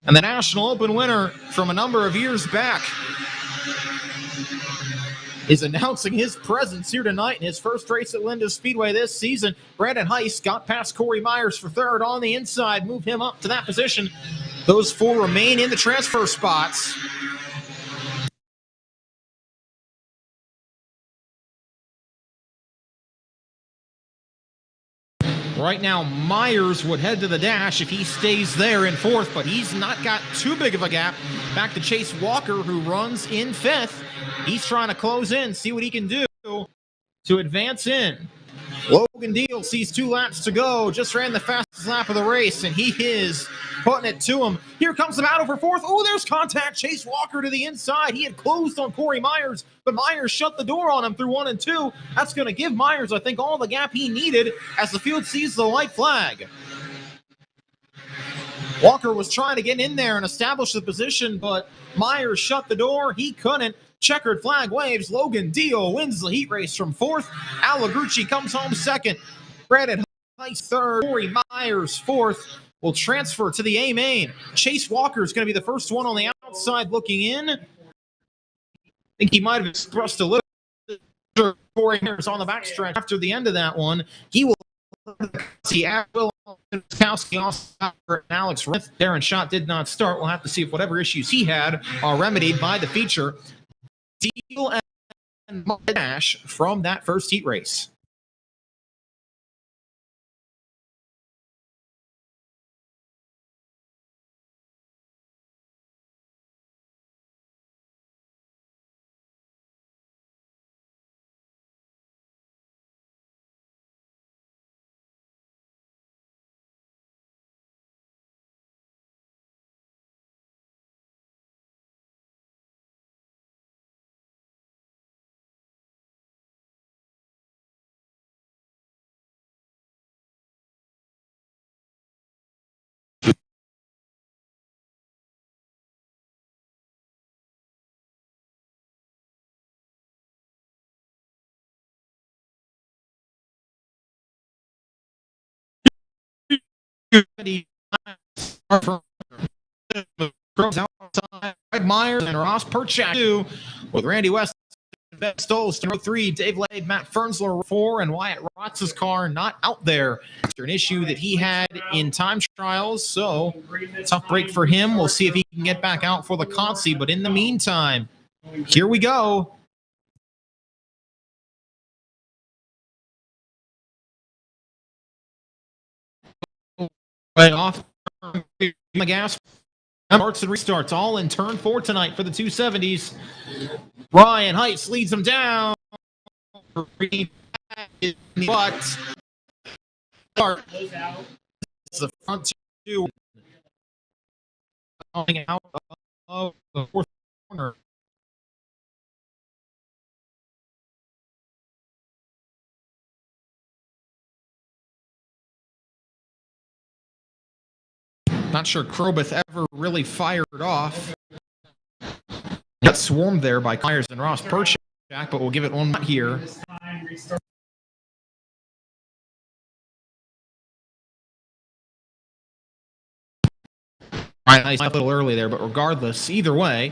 And the National Open winner from a number of years back is announcing his presence here tonight in his first race at Linda Speedway this season. Brandon Heist got past Corey Myers for 3rd on the inside, moved him up to that position. Those 4 remain in the transfer spots. Right now, Myers would head to the dash if he stays there in 4th, but he's not got too big of a gap. Back to Chase Walker, who runs in 5th. He's trying to close in, see what he can do to advance in. Logan Deal sees 2 laps to go, just ran the fastest lap of the race, and he is putting it to him. Here comes the battle for 4th. Oh, there's contact. Chase Walker to the inside. He had closed on Corey Myers, but Myers shut the door on him through 1 and 2. That's going to give Myers, I think, all the gap he needed as the field sees the white flag. Walker was trying to get in there and establish the position, but Myers shut the door. He couldn't. Checkered flag waves. Logan Deal wins the heat race from 4th. Allegrucci comes home 2nd. Brandon Heist 3rd. Corey Myers 4th. Will transfer to the A main. Chase Walker is going to be the first one on the outside looking in. I think he might have expressed a little bit. Corey Myers on the backstretch after the end of that one. He will see Miskowski, Austin and Alex Rith. Darren Schott did not start. We'll have to see if whatever issues he had are remedied by the feature. Deal and dash from that first heat race. Myers and Ross Perchak 2, with Randy West, Ben Stoles, 3, Dave Lade, Matt Fernsler 4, and Wyatt Rotz's car not out there after an issue that he had in time trials. So tough break for him. We'll see if he can get back out for the Consi. But in the meantime, here we go. Right off the gas. Starts and restarts all in turn 4 tonight for the 270s. Brian Heitz leads them down. But the front two coming out of the fourth corner. Not sure Krobeth ever really fired off. Got swarmed there by Myers and Ross Perchak, but we'll give it one here. Nice, a little early there, but regardless, either way,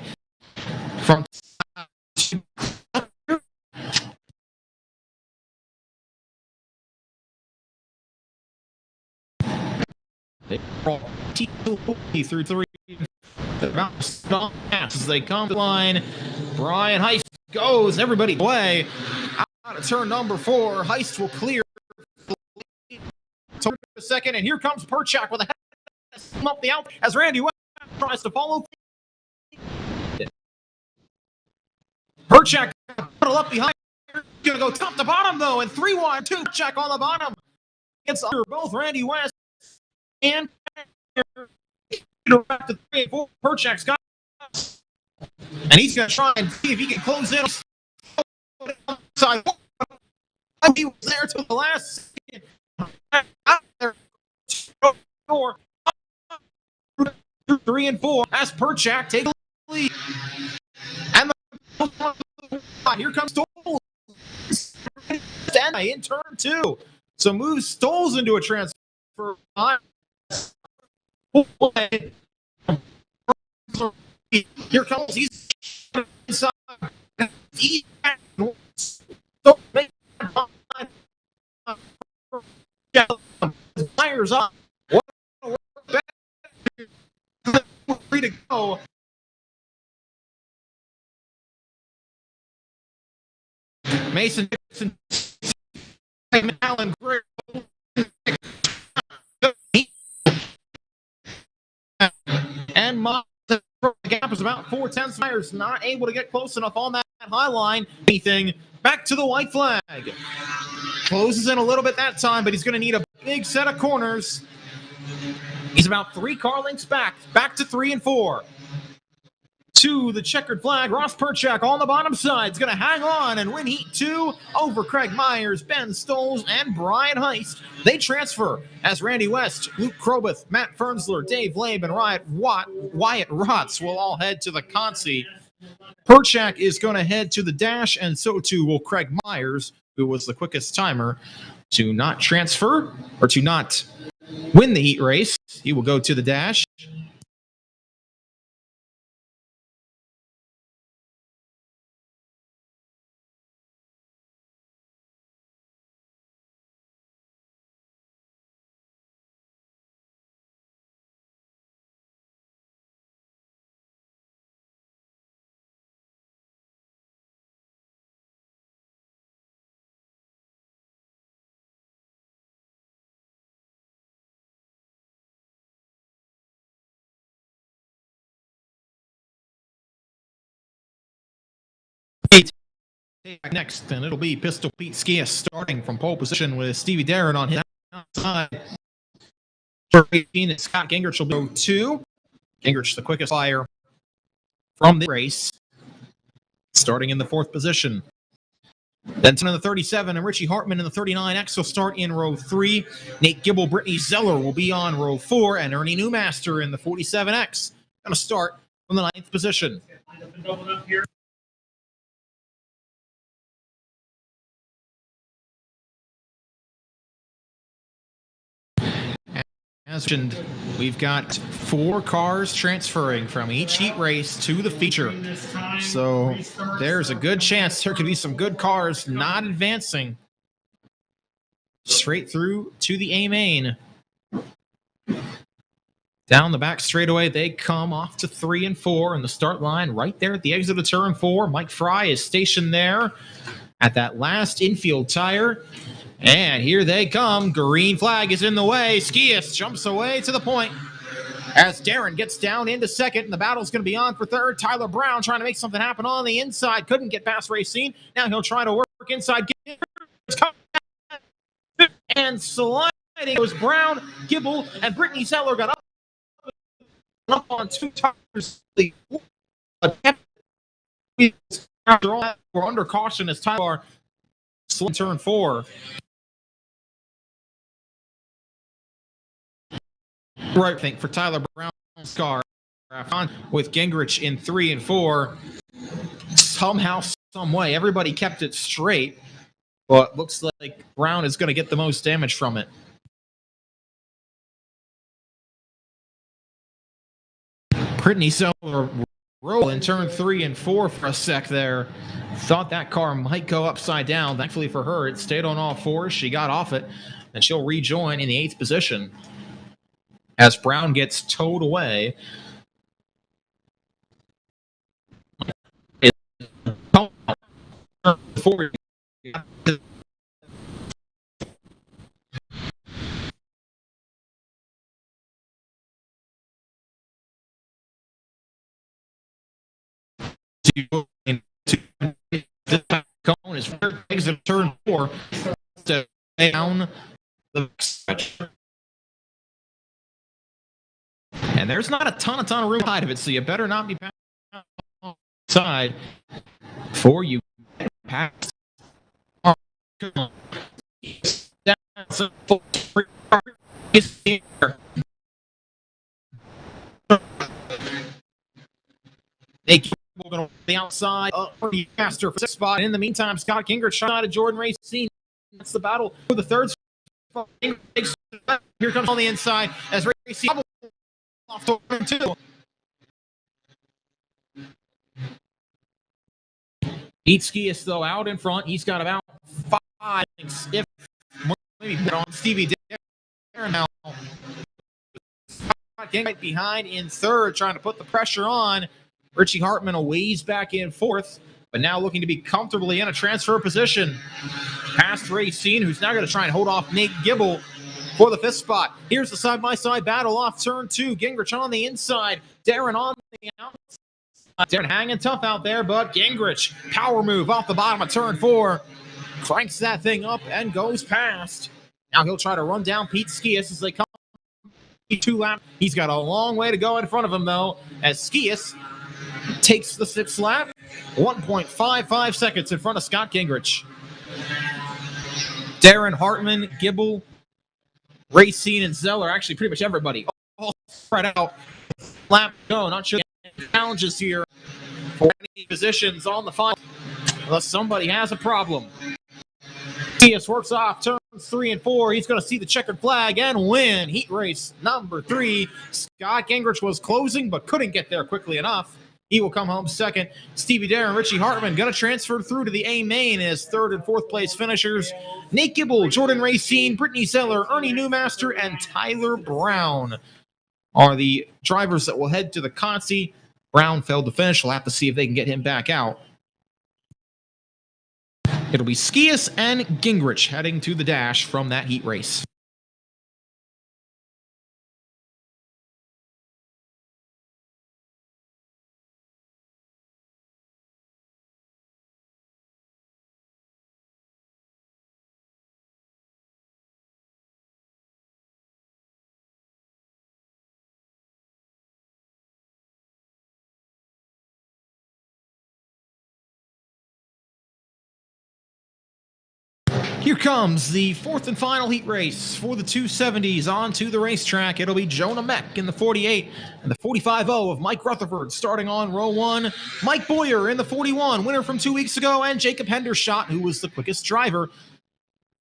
from through 3 as they come to the line. Brian Heist goes, everybody away out of turn number 4. Heist will clear to the second, and here comes Perchak with a head up the out as Randy West tries to follow. Perchak up behind, gonna go top to bottom though, and 3 wide 2 check on the bottom. It's under both Randy West and back to 3 and 4. Perchak's got, and he's gonna try and see if he can close in. He was there to the last second. Out there, 3 and 4 as Perchak take the lead. And here comes Stoles in turn 2. So moves Stoles into a transfer. Here comes he's inside. Myers up. Free to go. Mason-Dixon, Allen, and the gap is about 4/10. Myers not able to get close enough on that high line. Anything back to the white flag. Closes in a little bit that time, but he's going to need a big set of corners. He's about 3 car lengths back to 3 and 4. To the checkered flag, Ross Perchak on the bottom side is going to hang on and win Heat 2 over Craig Myers, Ben Stoles, and Brian Heist. They transfer as Randy West, Luke Krobeth, Matt Fernsler, Dave Labe, and Wyatt Rotz will all head to the Consi. Perchak is going to head to the dash, and so too will Craig Myers, who was the quickest timer to not transfer or to not win the heat race. He will go to the dash. Next, and it'll be Pistol Pete Skia starting from pole position with Stevie Darren on his outside. For 18, and Scott Gingrich will go 2. Gingrich, the quickest flyer from the race, starting in the 4th position. Then in the 37, and Richie Hartman in the 39X will start in row 3. Nate Gibble, Brittany Zeller will be on row 4, and Ernie Newmaster in the 47X going to start from the 9th position. As mentioned, we've got 4 cars transferring from each heat race to the feature. So there's a good chance there could be some good cars not advancing straight through to the A main. Down the back straightaway, they come off to 3 and 4 in the start line right there at the exit of turn 4. Mike Fry is stationed there at that last infield tire. And here they come. Green flag is in the way. Skias jumps away to the point as Darren gets down into second, and the battle's going to be on for third. Tyler Brown trying to make something happen on the inside. Couldn't get past Racine. Now he'll try to work inside. And sliding goes Brown, Gibble, and Brittany Zeller got up on 2 tires. We're under caution as Tyler slid turn 4. Right, I think, for Tyler Brown's car with Gingrich in 3 and 4. Somehow, some way, everybody kept it straight, but looks like Brown is going to get the most damage from it. Brittany Zeller roll in turn 3 and 4 for a sec there. Thought that car might go upside down. Thankfully for her, it stayed on all 4s. She got off it, and she'll rejoin in the 8th position as Brown gets towed away. Is exit turn 4 down the stretch. And there's not a ton of room behind of it, so you better not be outside before you get past. They keep going to the outside, pretty faster for 6th spot. In the meantime, Scott Gingrich shot at Jordan Racine. That's the battle for the 3rd spot. Here comes on the inside as Racine off to 2. Skias, though, out in front. He's got about 5, if maybe put on Stevie Darren now. Right behind in 3rd, trying to put the pressure on. Richie Hartman a ways back in 4th, but now looking to be comfortably in a transfer position. Past Racine, who's now going to try and hold off Nate Gibble for the 5th spot. Here's the side-by-side battle off turn 2. Gingrich on the inside. Darren on the outside. Darren hanging tough out there, but Gingrich, power move off the bottom of turn 4. Cranks that thing up and goes past. Now he'll try to run down Pete Skias as they come 2 laps. He's got a long way to go in front of him, though, as Skias takes the 6th lap. 1.55 seconds in front of Scott Gingrich. Darren, Hartman, Gibble, Racine, and Zeller, actually pretty much everybody, all spread out. Lap go. Not sure challenges here for any positions on the final, unless somebody has a problem. Skias works off turns 3 and 4. He's going to see the checkered flag and win heat race number 3. Scott Gingrich was closing but couldn't get there quickly enough. He will come home second. Stevie Darren, Richie Hartman going to transfer through to the A main as 3rd and 4th place finishers. Nate Gibble, Jordan Racine, Brittany Zeller, Ernie Newmaster, and Tyler Brown are the drivers that will head to the Consi. Brown failed to finish. We'll have to see if they can get him back out. It'll be Skias and Gingrich heading to the dash from that heat race. Here comes the 4th and final heat race for the 270s onto the racetrack. It'll be Jonah Meck in the 48 and the 45-0 of Mike Rutherford starting on row 1. Mike Boyer in the 41, winner from 2 weeks ago, and Jacob Hendershot, who was the quickest driver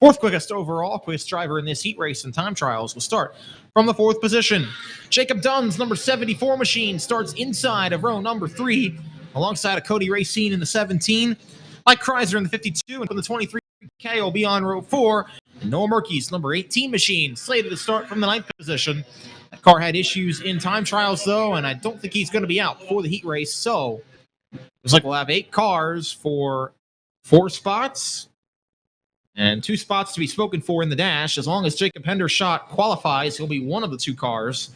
Fourth quickest overall, quickest driver in this heat race and time trials will start from the fourth position. Jacob Dunn's number 74 machine starts inside of row number 3, alongside of Cody Racine in the 17. Mike Kreiser in the 52, and from the 23K will be on row 4. And Noah Murkey's number 18 machine slated to start from the 9th position. That car had issues in time trials, though, and I don't think he's going to be out for the heat race. So, looks like we'll have 8 cars for 4 spots. And 2 spots to be spoken for in the dash. As long as Jacob Hendershot qualifies, he'll be one of the 2 cars.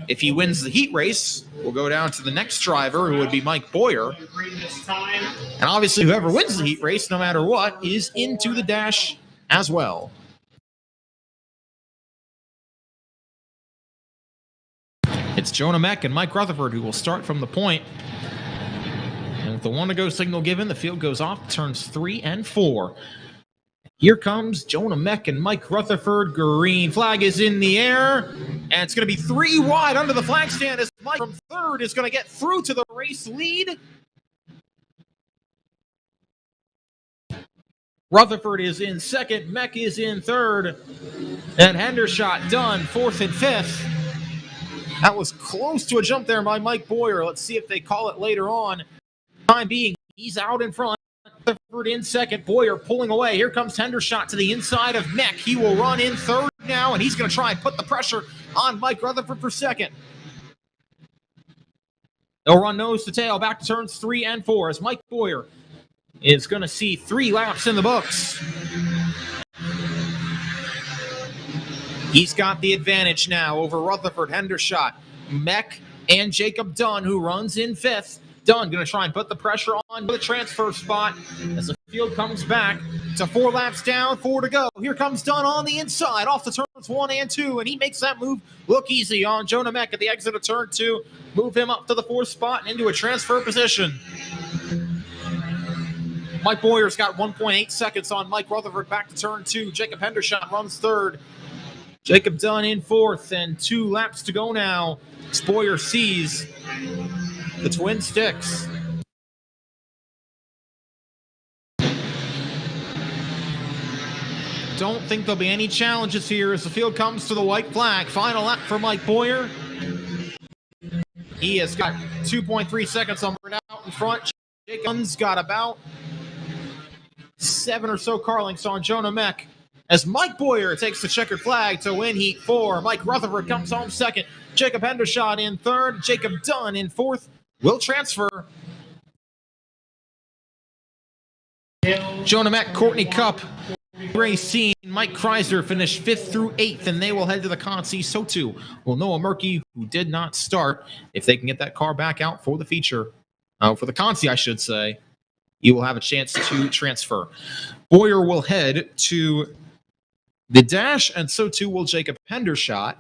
If he wins the heat race, we'll go down to the next driver, who would be Mike Boyer. And obviously, whoever wins the heat race, no matter what, is into the dash as well. It's Jonah Meck and Mike Rutherford who will start from the point. And with the 1-to-go signal given, the field goes off turns 3 and 4. Here comes Jonah Meck and Mike Rutherford. Green flag is in the air. And it's going to be 3 wide under the flag stand as Mike from third is going to get through to the race lead. Rutherford is in second. Meck is in third. And Hendershot done 4th and 5th. That was close to a jump there by Mike Boyer. Let's see if they call it later on. Time being, he's out in front. Rutherford in second. Boyer pulling away. Here comes Hendershot to the inside of Meck. He will run in third now, and he's going to try and put the pressure on Mike Rutherford for second. They'll run nose to tail back to turns 3 and 4 as Mike Boyer is going to see 3 laps in the books. He's got the advantage now over Rutherford, Hendershot, Meck, and Jacob Dunn, who runs in 5th. Dunn going to try and put the pressure on the transfer spot as the field comes back to 4 laps down, 4 to go. Here comes Dunn on the inside, off the turns 1 and 2, and he makes that move look easy on Jonah Meck at the exit of turn 2. Move him up to the 4th spot and into a transfer position. Mike Boyer's got 1.8 seconds on Mike Rutherford back to turn 2. Jacob Hendershot runs 3rd. Jacob Dunn in 4th, and 2 laps to go now. Boyer sees the Twin Sticks. Don't think there'll be any challenges here as the field comes to the white flag. Final lap for Mike Boyer. He has got 2.3 seconds on out in front. Jacob's got about 7 or so car lengths on Jonah Meck. As Mike Boyer takes the checkered flag to win Heat 4. Mike Rutherford comes home 2nd. Jacob Hendershot in 3rd. Jacob Dunn in 4th. Will transfer. Jonah Meck, Courtney Cup, Racine, Mike Kreiser finished 5th through 8th, and they will head to the Consi. So too will Noah Murkey, who did not start. If they can get that car back out for the feature, for the Consi, I should say, you will have a chance to transfer. Boyer will head to the dash, and so too will Jacob Hendershot.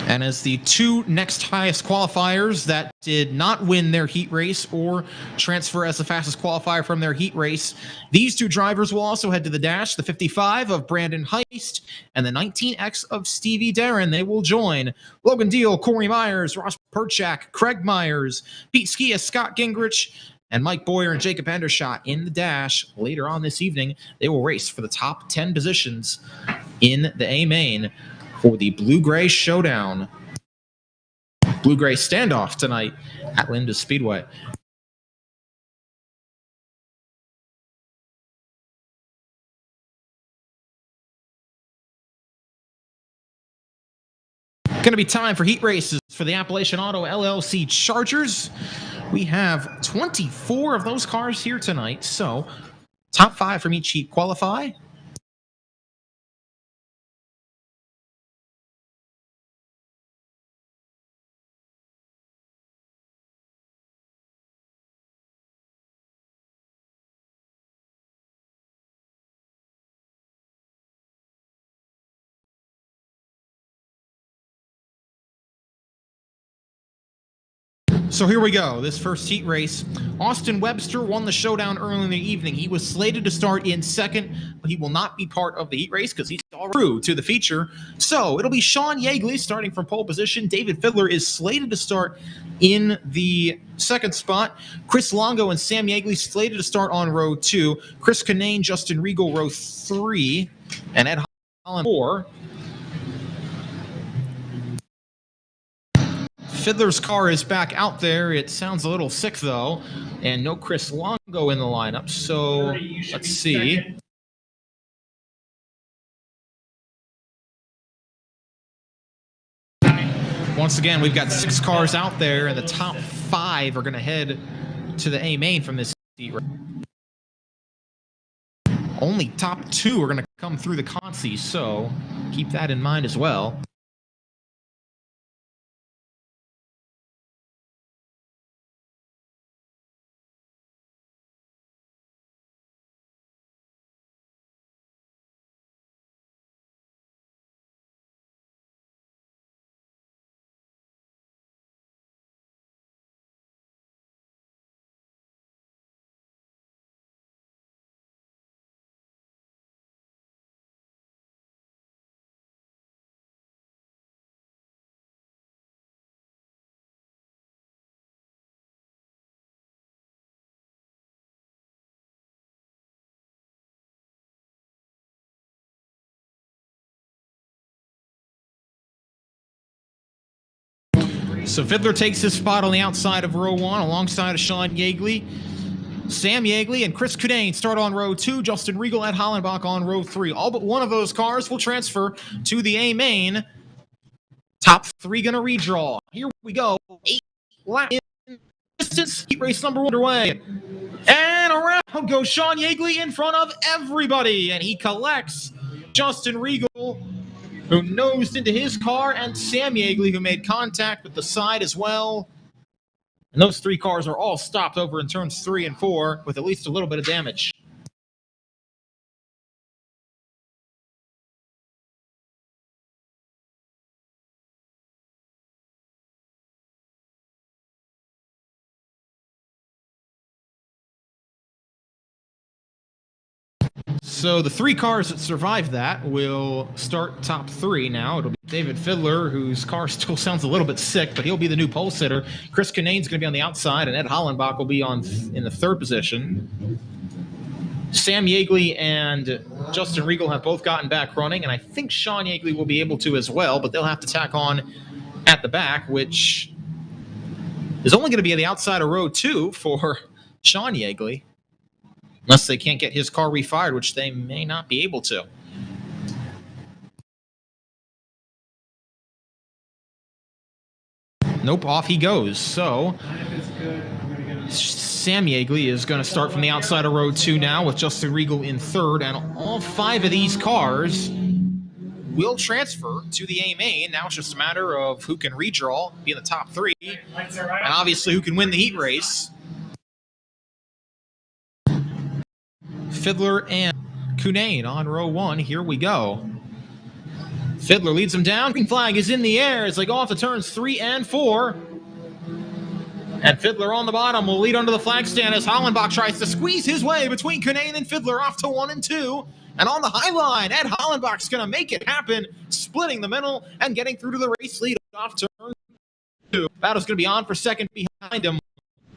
And as the 2 next highest qualifiers that did not win their heat race or transfer as the fastest qualifier from their heat race, these 2 drivers will also head to the dash. The 55 of Brandon Heist and the 19X of Stevie Darren. They will join Logan Deal, Corey Myers, Ross Perchak, Craig Myers, Pete Skia, Scott Gingrich, and Mike Boyer and Jacob Hendershot in the dash. Later on this evening, they will race for the top 10 positions in the A-Main for the Blue-Gray Showdown. Blue-Gray standoff tonight at Linda Speedway. Going to be time for heat races for the Appalachian Auto LLC Chargers. We have 24 of those cars here tonight, so top 5 from each heat qualify. So here we go, this first heat race. Austin Webster won the showdown early in the evening. He was slated to start in second, but he will not be part of the heat race because he's already through to the feature. So it'll be Sean Yeagley starting from pole position. David Fiddler is slated to start in the second spot. Chris Longo and Sam Yeagley slated to start on row 2. Chris Kinane, Justin Regal, row 3. And Ed Holland, 4. Fiddler's car is back out there. It sounds a little sick, though. And no Chris Longo in the lineup. So let's see. Once again, we've got 6 cars out there, and the top 5 are going to head to the A main from this heat race. Only top 2 are going to come through the consi, so keep that in mind as well. So Fiddler takes his spot on the outside of row 1 alongside of Sean Yeagley. Sam Yeagley and Chris Kinane start on row 2. Justin Regal, Ed Hollenbach on row 3. All but one of those cars will transfer to the A main. Top 3 going to redraw. Here we go. 8 laps in distance. Heat race number 1 underway. And around goes Sean Yeagley in front of everybody. And he collects Justin Regal, who nosed into his car, and Sam Yeagley, who made contact with the side as well. And those 3 cars are all stopped over in turns 3 and 4 with at least a little bit of damage. So the 3 cars that survived that will start top 3 now. It'll be David Fiddler, whose car still sounds a little bit sick, but he'll be the new pole sitter. Chris Kinane's going to be on the outside, and Ed Hollenbach will be in the 3rd position. Sam Yeagley and Justin Regal have both gotten back running, and I think Sean Yeagley will be able to as well, but they'll have to tack on at the back, which is only going to be at the outside of row 2 for Sean Yeagley. Unless they can't get his car refired, which they may not be able to. Nope, off he goes. So Sam Yeagley is going to start from the outside of row 2 now with Justin Regal in 3rd. And all 5 of these cars will transfer to the A main. Now it's just a matter of who can redraw, be in the top 3, and obviously who can win the heat race. Fiddler and Kinane on row 1. Here we go. Fiddler leads him down. Green flag is in the air as they go off the turns 3 and 4. And Fiddler on the bottom will lead under the flag stand as Hollenbach tries to squeeze his way between Kinane and Fiddler off to 1 and 2. And on the high line, Ed Hollenbach's going to make it happen, splitting the middle and getting through to the race lead off turn 2. Battle's going to be on for second behind him.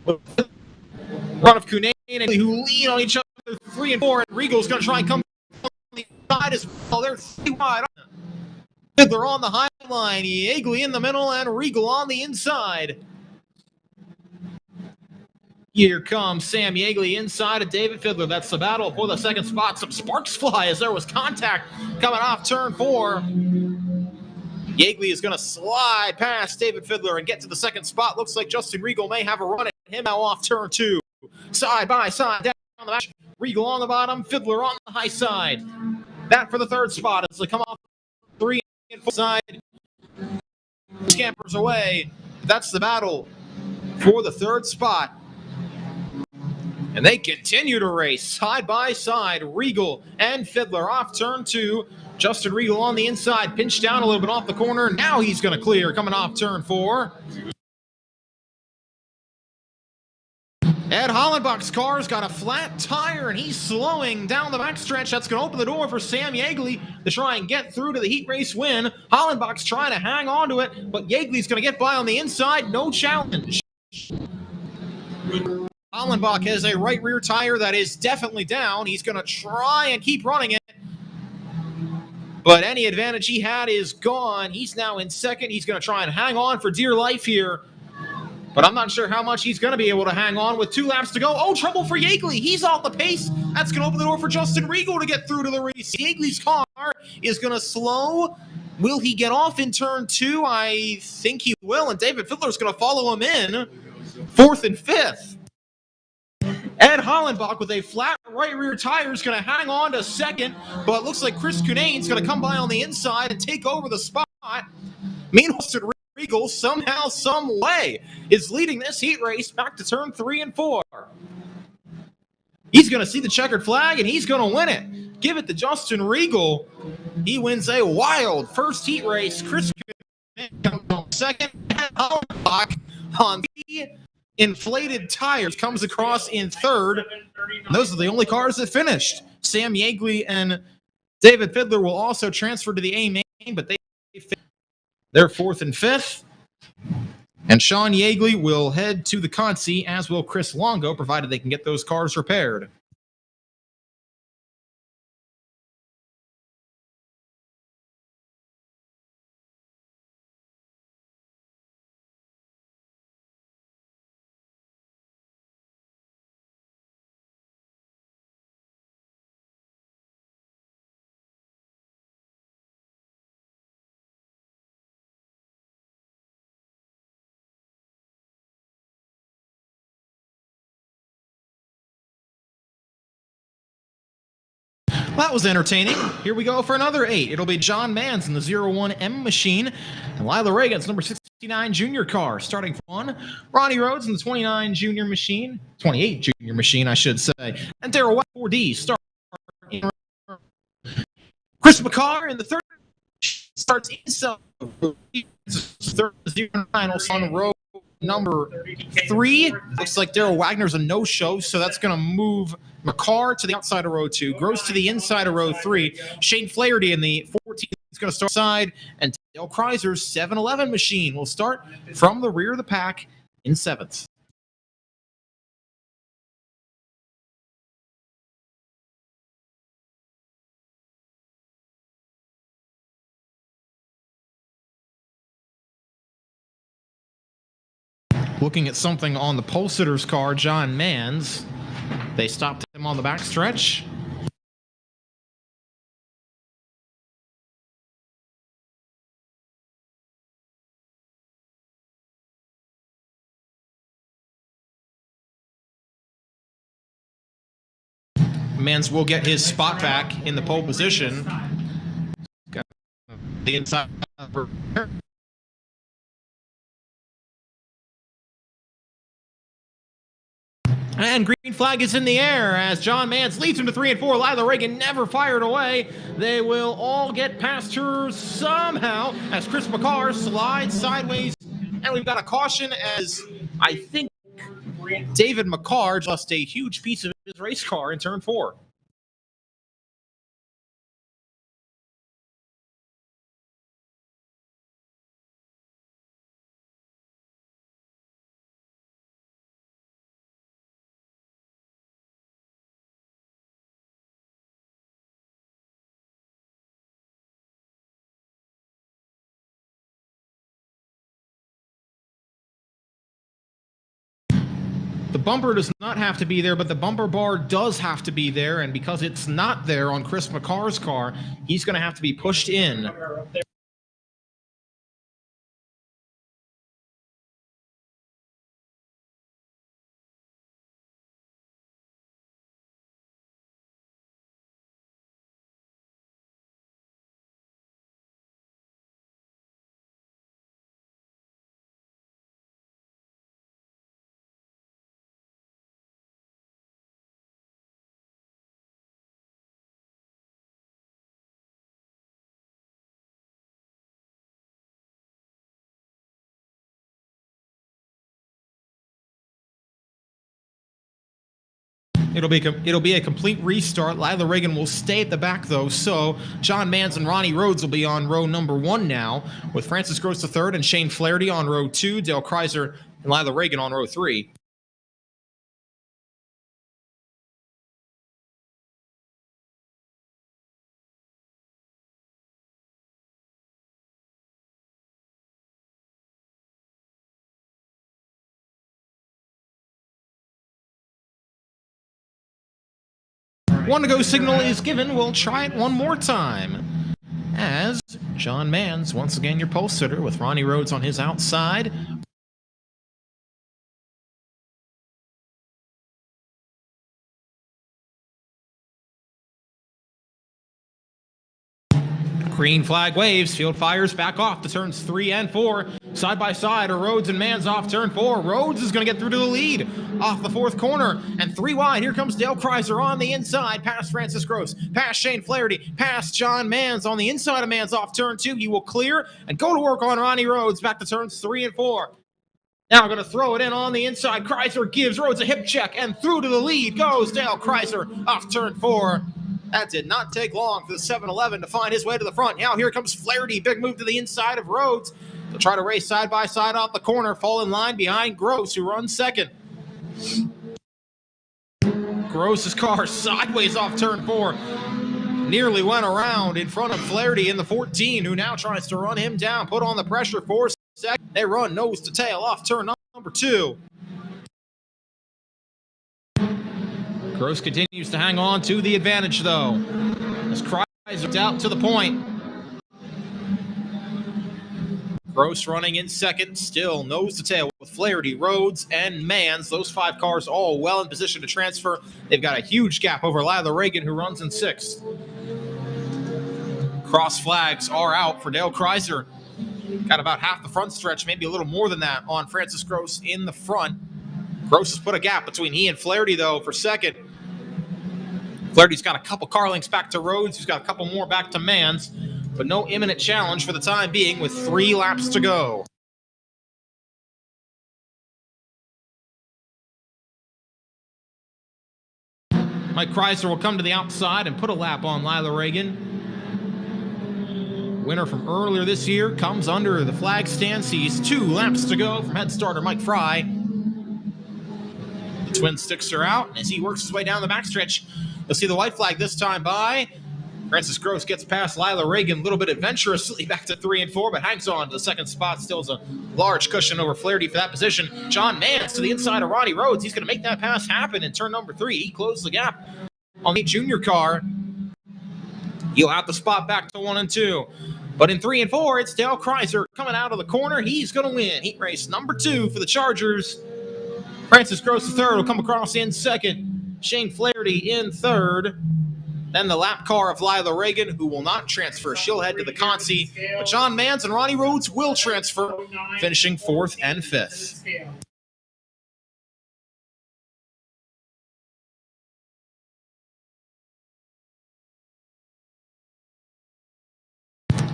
Run of Kinane who lead on each other 3 and 4, and Regal's going to try and come on the side as well. They're 3 wide. Fiddler on the high line, Yeagley in the middle, and Regal on the inside. Here comes Sam Yeagley inside of David Fiddler. That's the battle for the second spot. Some sparks fly as there was contact coming off turn 4. Yeagley is going to slide past David Fiddler and get to the second spot. Looks like Justin Regal may have a run at him now off turn 2. Side by side, down the back. Regal on the bottom, Fiddler on the high side. That for the 3rd spot as they come off 3 and 4 side. Scampers away. That's the battle for the 3rd spot. And they continue to race side by side. Regal and Fiddler off turn 2. Justin Regal on the inside, pinched down a little bit off the corner. Now he's going to clear coming off turn 4. Ed Hollenbach's car's got a flat tire, and he's slowing down the backstretch. That's going to open the door for Sam Yeagley to try and get through to the heat race win. Hollenbach's trying to hang on to it, but Yeagley's going to get by on the inside. No challenge. Hollenbach has a right rear tire that is definitely down. He's going to try and keep running it, but any advantage he had is gone. He's now in second. He's going to try and hang on for dear life here, but I'm not sure how much he's going to be able to hang on with 2 laps to go. Oh, trouble for Yeagley. He's off the pace. That's going to open the door for Justin Regal to get through to the race. Yeagley's car is going to slow. Will he get off in turn 2? I think he will, and David Fiddler's going to follow him in 4th and 5th. Ed Hollenbach with a flat right rear tire is going to hang on to second, but it looks like Chris Cunane's going to come by on the inside and take over the spot. Meanwhile, Regal somehow, some way, is leading this heat race back to turn 3 and 4. He's going to see the checkered flag, and he's going to win it. Give it to Justin Regal. He wins a wild first heat race. Chris comes on second. Hollenbach on the inflated tires comes across in third. And those are the only cars that finished. Sam Yeagley and David Fiddler will also transfer to the A main, but they're 4th and 5th. And Sean Yeagley will head to the Consi, as will Chris Longo, provided they can get those cars repaired. That was entertaining. Here we go for another 8. It'll be John Mans in the 01M machine, and Lila Reagan's number 69 junior car. Starting for 1, Ronnie Rhodes in the 28 junior machine, I should say, and Darrell White 4D. Start in Chris McCarr in the 3rd. Starts inside. 09 on row number 3. Looks like Darrell Wagner's a no-show, so that's going to move McCarr to the outside of row 2, Gross to the inside of row 3. Shane Flaherty in the 14 is going to start side, and Dale Kreiser's 711 machine will start from the rear of the pack in 7th. Looking at something on the pole sitter's car, John Mans. They stopped him on the backstretch. Mans will get his spot back in the pole position. Got the inside. And green flag is in the air as John Mans leads him to 3 and 4. Lila Reagan never fired away. They will all get past her somehow as Chris McCarr slides sideways. And we've got a caution as I think David McCarr lost a huge piece of his race car in turn 4. The bumper does not have to be there, but the bumper bar does have to be there, and because it's not there on Chris McCarr's car, he's going to have to be pushed in. It'll be a complete restart. Lila Reagan will stay at the back, though, so John Mans and Ronnie Rhodes will be on row number 1 now, with Francis Gross III and Shane Flaherty on row 2, Dale Kreiser and Lila Reagan on row 3. One to go signal is given. We'll try it one more time. As John Mans, once again your pole sitter, with Ronnie Rhodes on his outside. Green flag waves. Field fires back off to turns 3 and 4. Side by side are Rhodes and Mans off turn 4. Rhodes is going to get through to the lead off the 4th corner. And 3 wide. Here comes Dale Kreiser on the inside. Past Francis Gross. Past Shane Flaherty. Past John Mans. On the inside of Mans off turn 2. He will clear and go to work on Ronnie Rhodes back to turns 3 and 4. Now we're going to throw it in on the inside. Kreiser gives Rhodes a hip check. And through to the lead goes Dale Kreiser off turn 4. That did not take long for the 7-Eleven to find his way to the front. Now here comes Flaherty. Big move to the inside of Rhodes. They'll try to race side by side off the corner. Fall in line behind Gross, who runs second. Gross's car sideways off turn 4. Nearly went around in front of Flaherty in the 14, who now tries to run him down. Put on the pressure for second. They run nose to tail off turn number 2. Gross continues to hang on to the advantage, though, as Kreiser's out to the point. Gross running in second, still nose to tail with Flaherty, Rhodes, and Mans. Those 5 cars all well in position to transfer. They've got a huge gap over Lila Reagan, who runs in 6th. Cross flags are out for Dale Kreiser. Got about half the front stretch, maybe a little more than that, on Francis Gross in the front. Gross has put a gap between he and Flaherty, though, for second. Flaherty's got a couple car lengths back to Rhodes. He's got a couple more back to Mans, but no imminent challenge for the time being with 3 laps to go. Mike Kreiser will come to the outside and put a lap on Lila Reagan. Winner from earlier this year comes under the flag stand. Sees 2 laps to go from head starter Mike Fry. The twin sticks are out, and as he works his way down the backstretch, you'll see the white flag this time by. Francis Gross gets past Lila Reagan a little bit adventurously back to 3 and 4, but hangs on to the second spot. Still is a large cushion over Flaherty for that position. John Mans to the inside of Ronnie Rhodes. He's going to make that pass happen in turn number 3. He closed the gap on the junior car. He'll have the spot back to 1 and 2. But in 3 and 4, it's Dale Kreiser coming out of the corner. He's going to win heat race number 2 for the Chargers. Francis Gross III will come across in second. Shane Flaherty in third. Then the lap car of Lila Reagan, who will not transfer. She'll head to the Consi. But John Mans and Ronnie Rhodes will transfer, finishing 4th and 5th.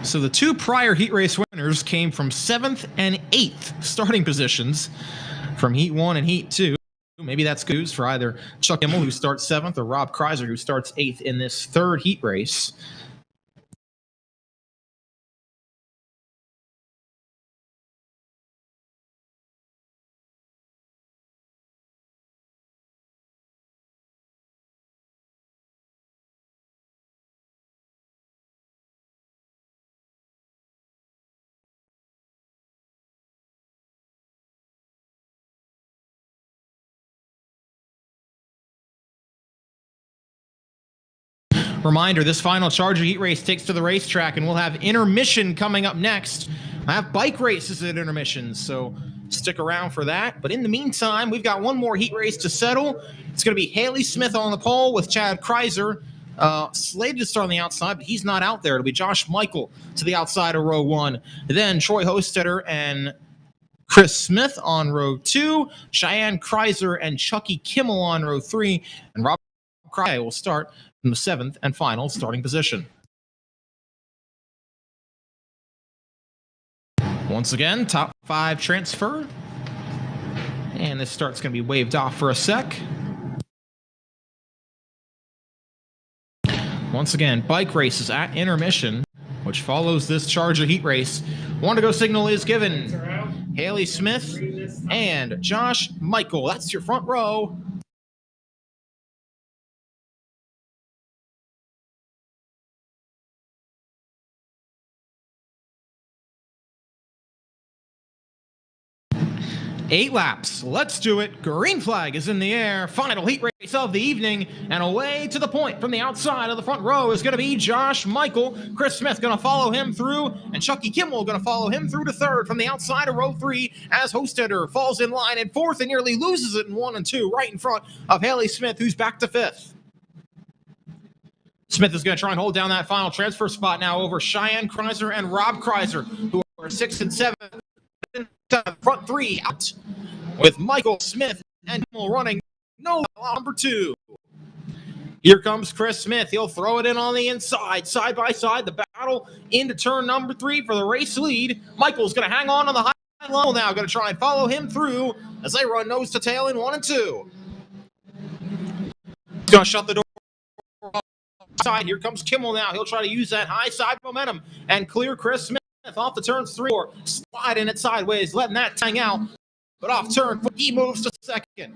So the 2 prior heat race winners came from 7th and 8th starting positions from Heat 1 and Heat 2. Maybe that's good news for either Chuck Immel, who starts 7th, or Rob Kreiser, who starts 8th in this 3rd heat race. Reminder, this final Charger heat race takes to the racetrack, and we'll have intermission coming up next. I have bike races at intermission, so stick around for that. But in the meantime, we've got one more heat race to settle. It's going to be Haley Smith on the pole with Chad Kreiser. Slated to start on the outside, but he's not out there. It'll be Josh Michael to the outside of row 1. Then Troy Hostetter and Chris Smith on row 2. Cheyenne Kreiser and Chucky Kimmel on row 3. And Rob Kreiser will start in the 7th and final starting position. Once again, top 5 transfer. And this start's going to be waved off for a sec. once again, bike races at intermission, which follows this Charger heat race. 1 to go signal is given. Haley Smith and Josh Michael. That's your front row. Eight laps. Let's do it. Green flag is in the air. Final heat race of the evening. And away to the point from the outside of the front row is going to be Josh Michael. Chris Smith going to follow him through. And Chucky Kimmel going to follow him through to third from the outside of row 3 as Hosteder falls in line in 4th and nearly loses it in 1 and 2 right in front of Haley Smith, who's back to 5th. Smith is going to try and hold down that final transfer spot now over Cheyenne Kreiser and Rob Kreiser, who are 6th and 7th. Front 3 out with Michael Smith and Kimmel running no number 2. Here comes Chris Smith. He'll throw it in on the inside, side by side. The battle into turn number 3 for the race lead. Michael's going to hang on the high level now. Going to try and follow him through as they run nose to tail in 1 and 2. He's going to shut the door. Side. Here comes Kimmel now. He'll try to use that high side momentum and clear Chris Smith off the turns 3 or sliding it sideways, letting that hang out. But off turn 4, he moves to second.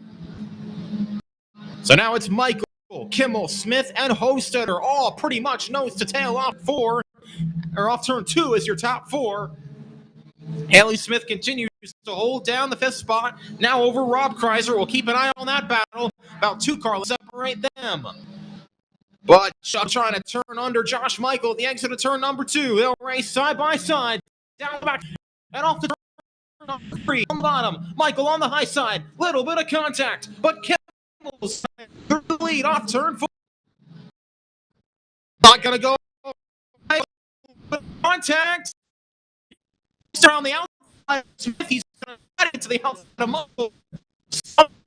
So now it's Michael, Kimmel, Smith, and Hosteder all pretty much nose to tail off 4, or off turn 2 is your top 4. Haley Smith continues to hold down the 5th spot. Now over Rob Kreiser. We'll keep an eye on that battle. About 2 cars separate them. But trying to turn under Josh Michael at the exit of turn number 2. They'll race side by side, down the back, and off the turn number 3. On the bottom, Michael on the high side. Little bit of contact, but Kimmel's through the lead off turn 4. Not going to go. Contact. Around the outside. Smith, he's going to cut it to the outside of Michael.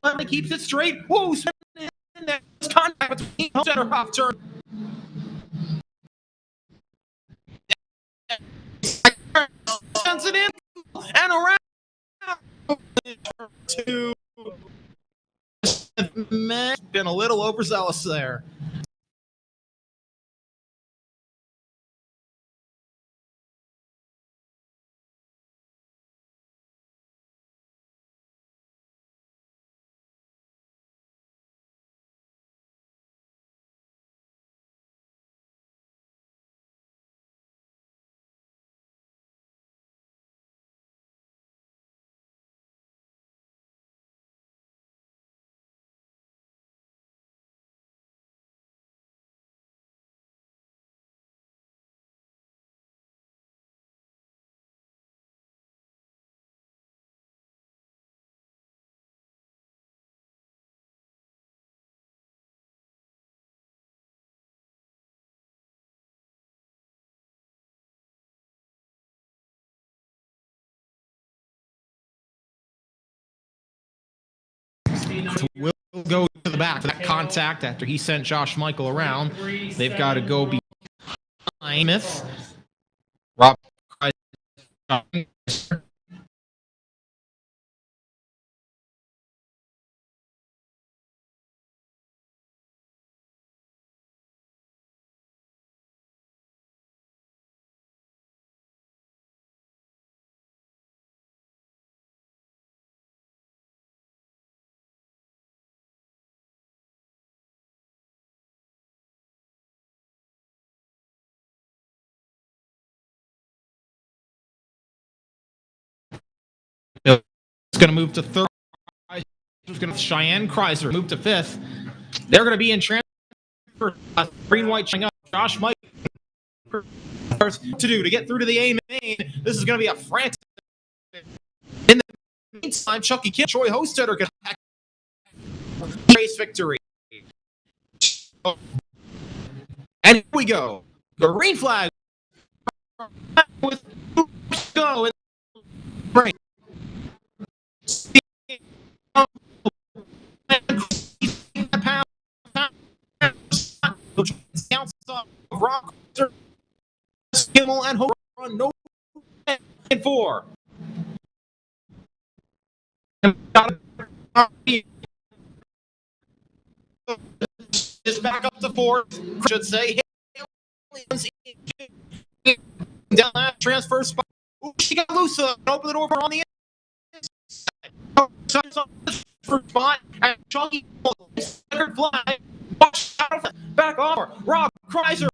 Somebody keeps it straight. Whoa, Smith. There's contact between Hosteder off turn. Sends it in and around to been a little overzealous there. Will go to the back for that contact after he sent Josh Michael around. They've got to go behind Smith. Rob is going to move to 3rd. Is going to Cheyenne Kreiser move to 5th. They're going to be in transfer. Green white showing up. Josh Mike to do to get through to the A main. This is going to be a frantic. In the meantime, Chucky Kim, Troy Hosteder can race victory. And here we go. Green flag with go in break. Kimmel and Hope run no and 4. Is back up to 4. Should say transfer spot. Ooh, she got loose. Open the door for her on the inside. First spot and Chunky fly. Back off her. Rob Kreiser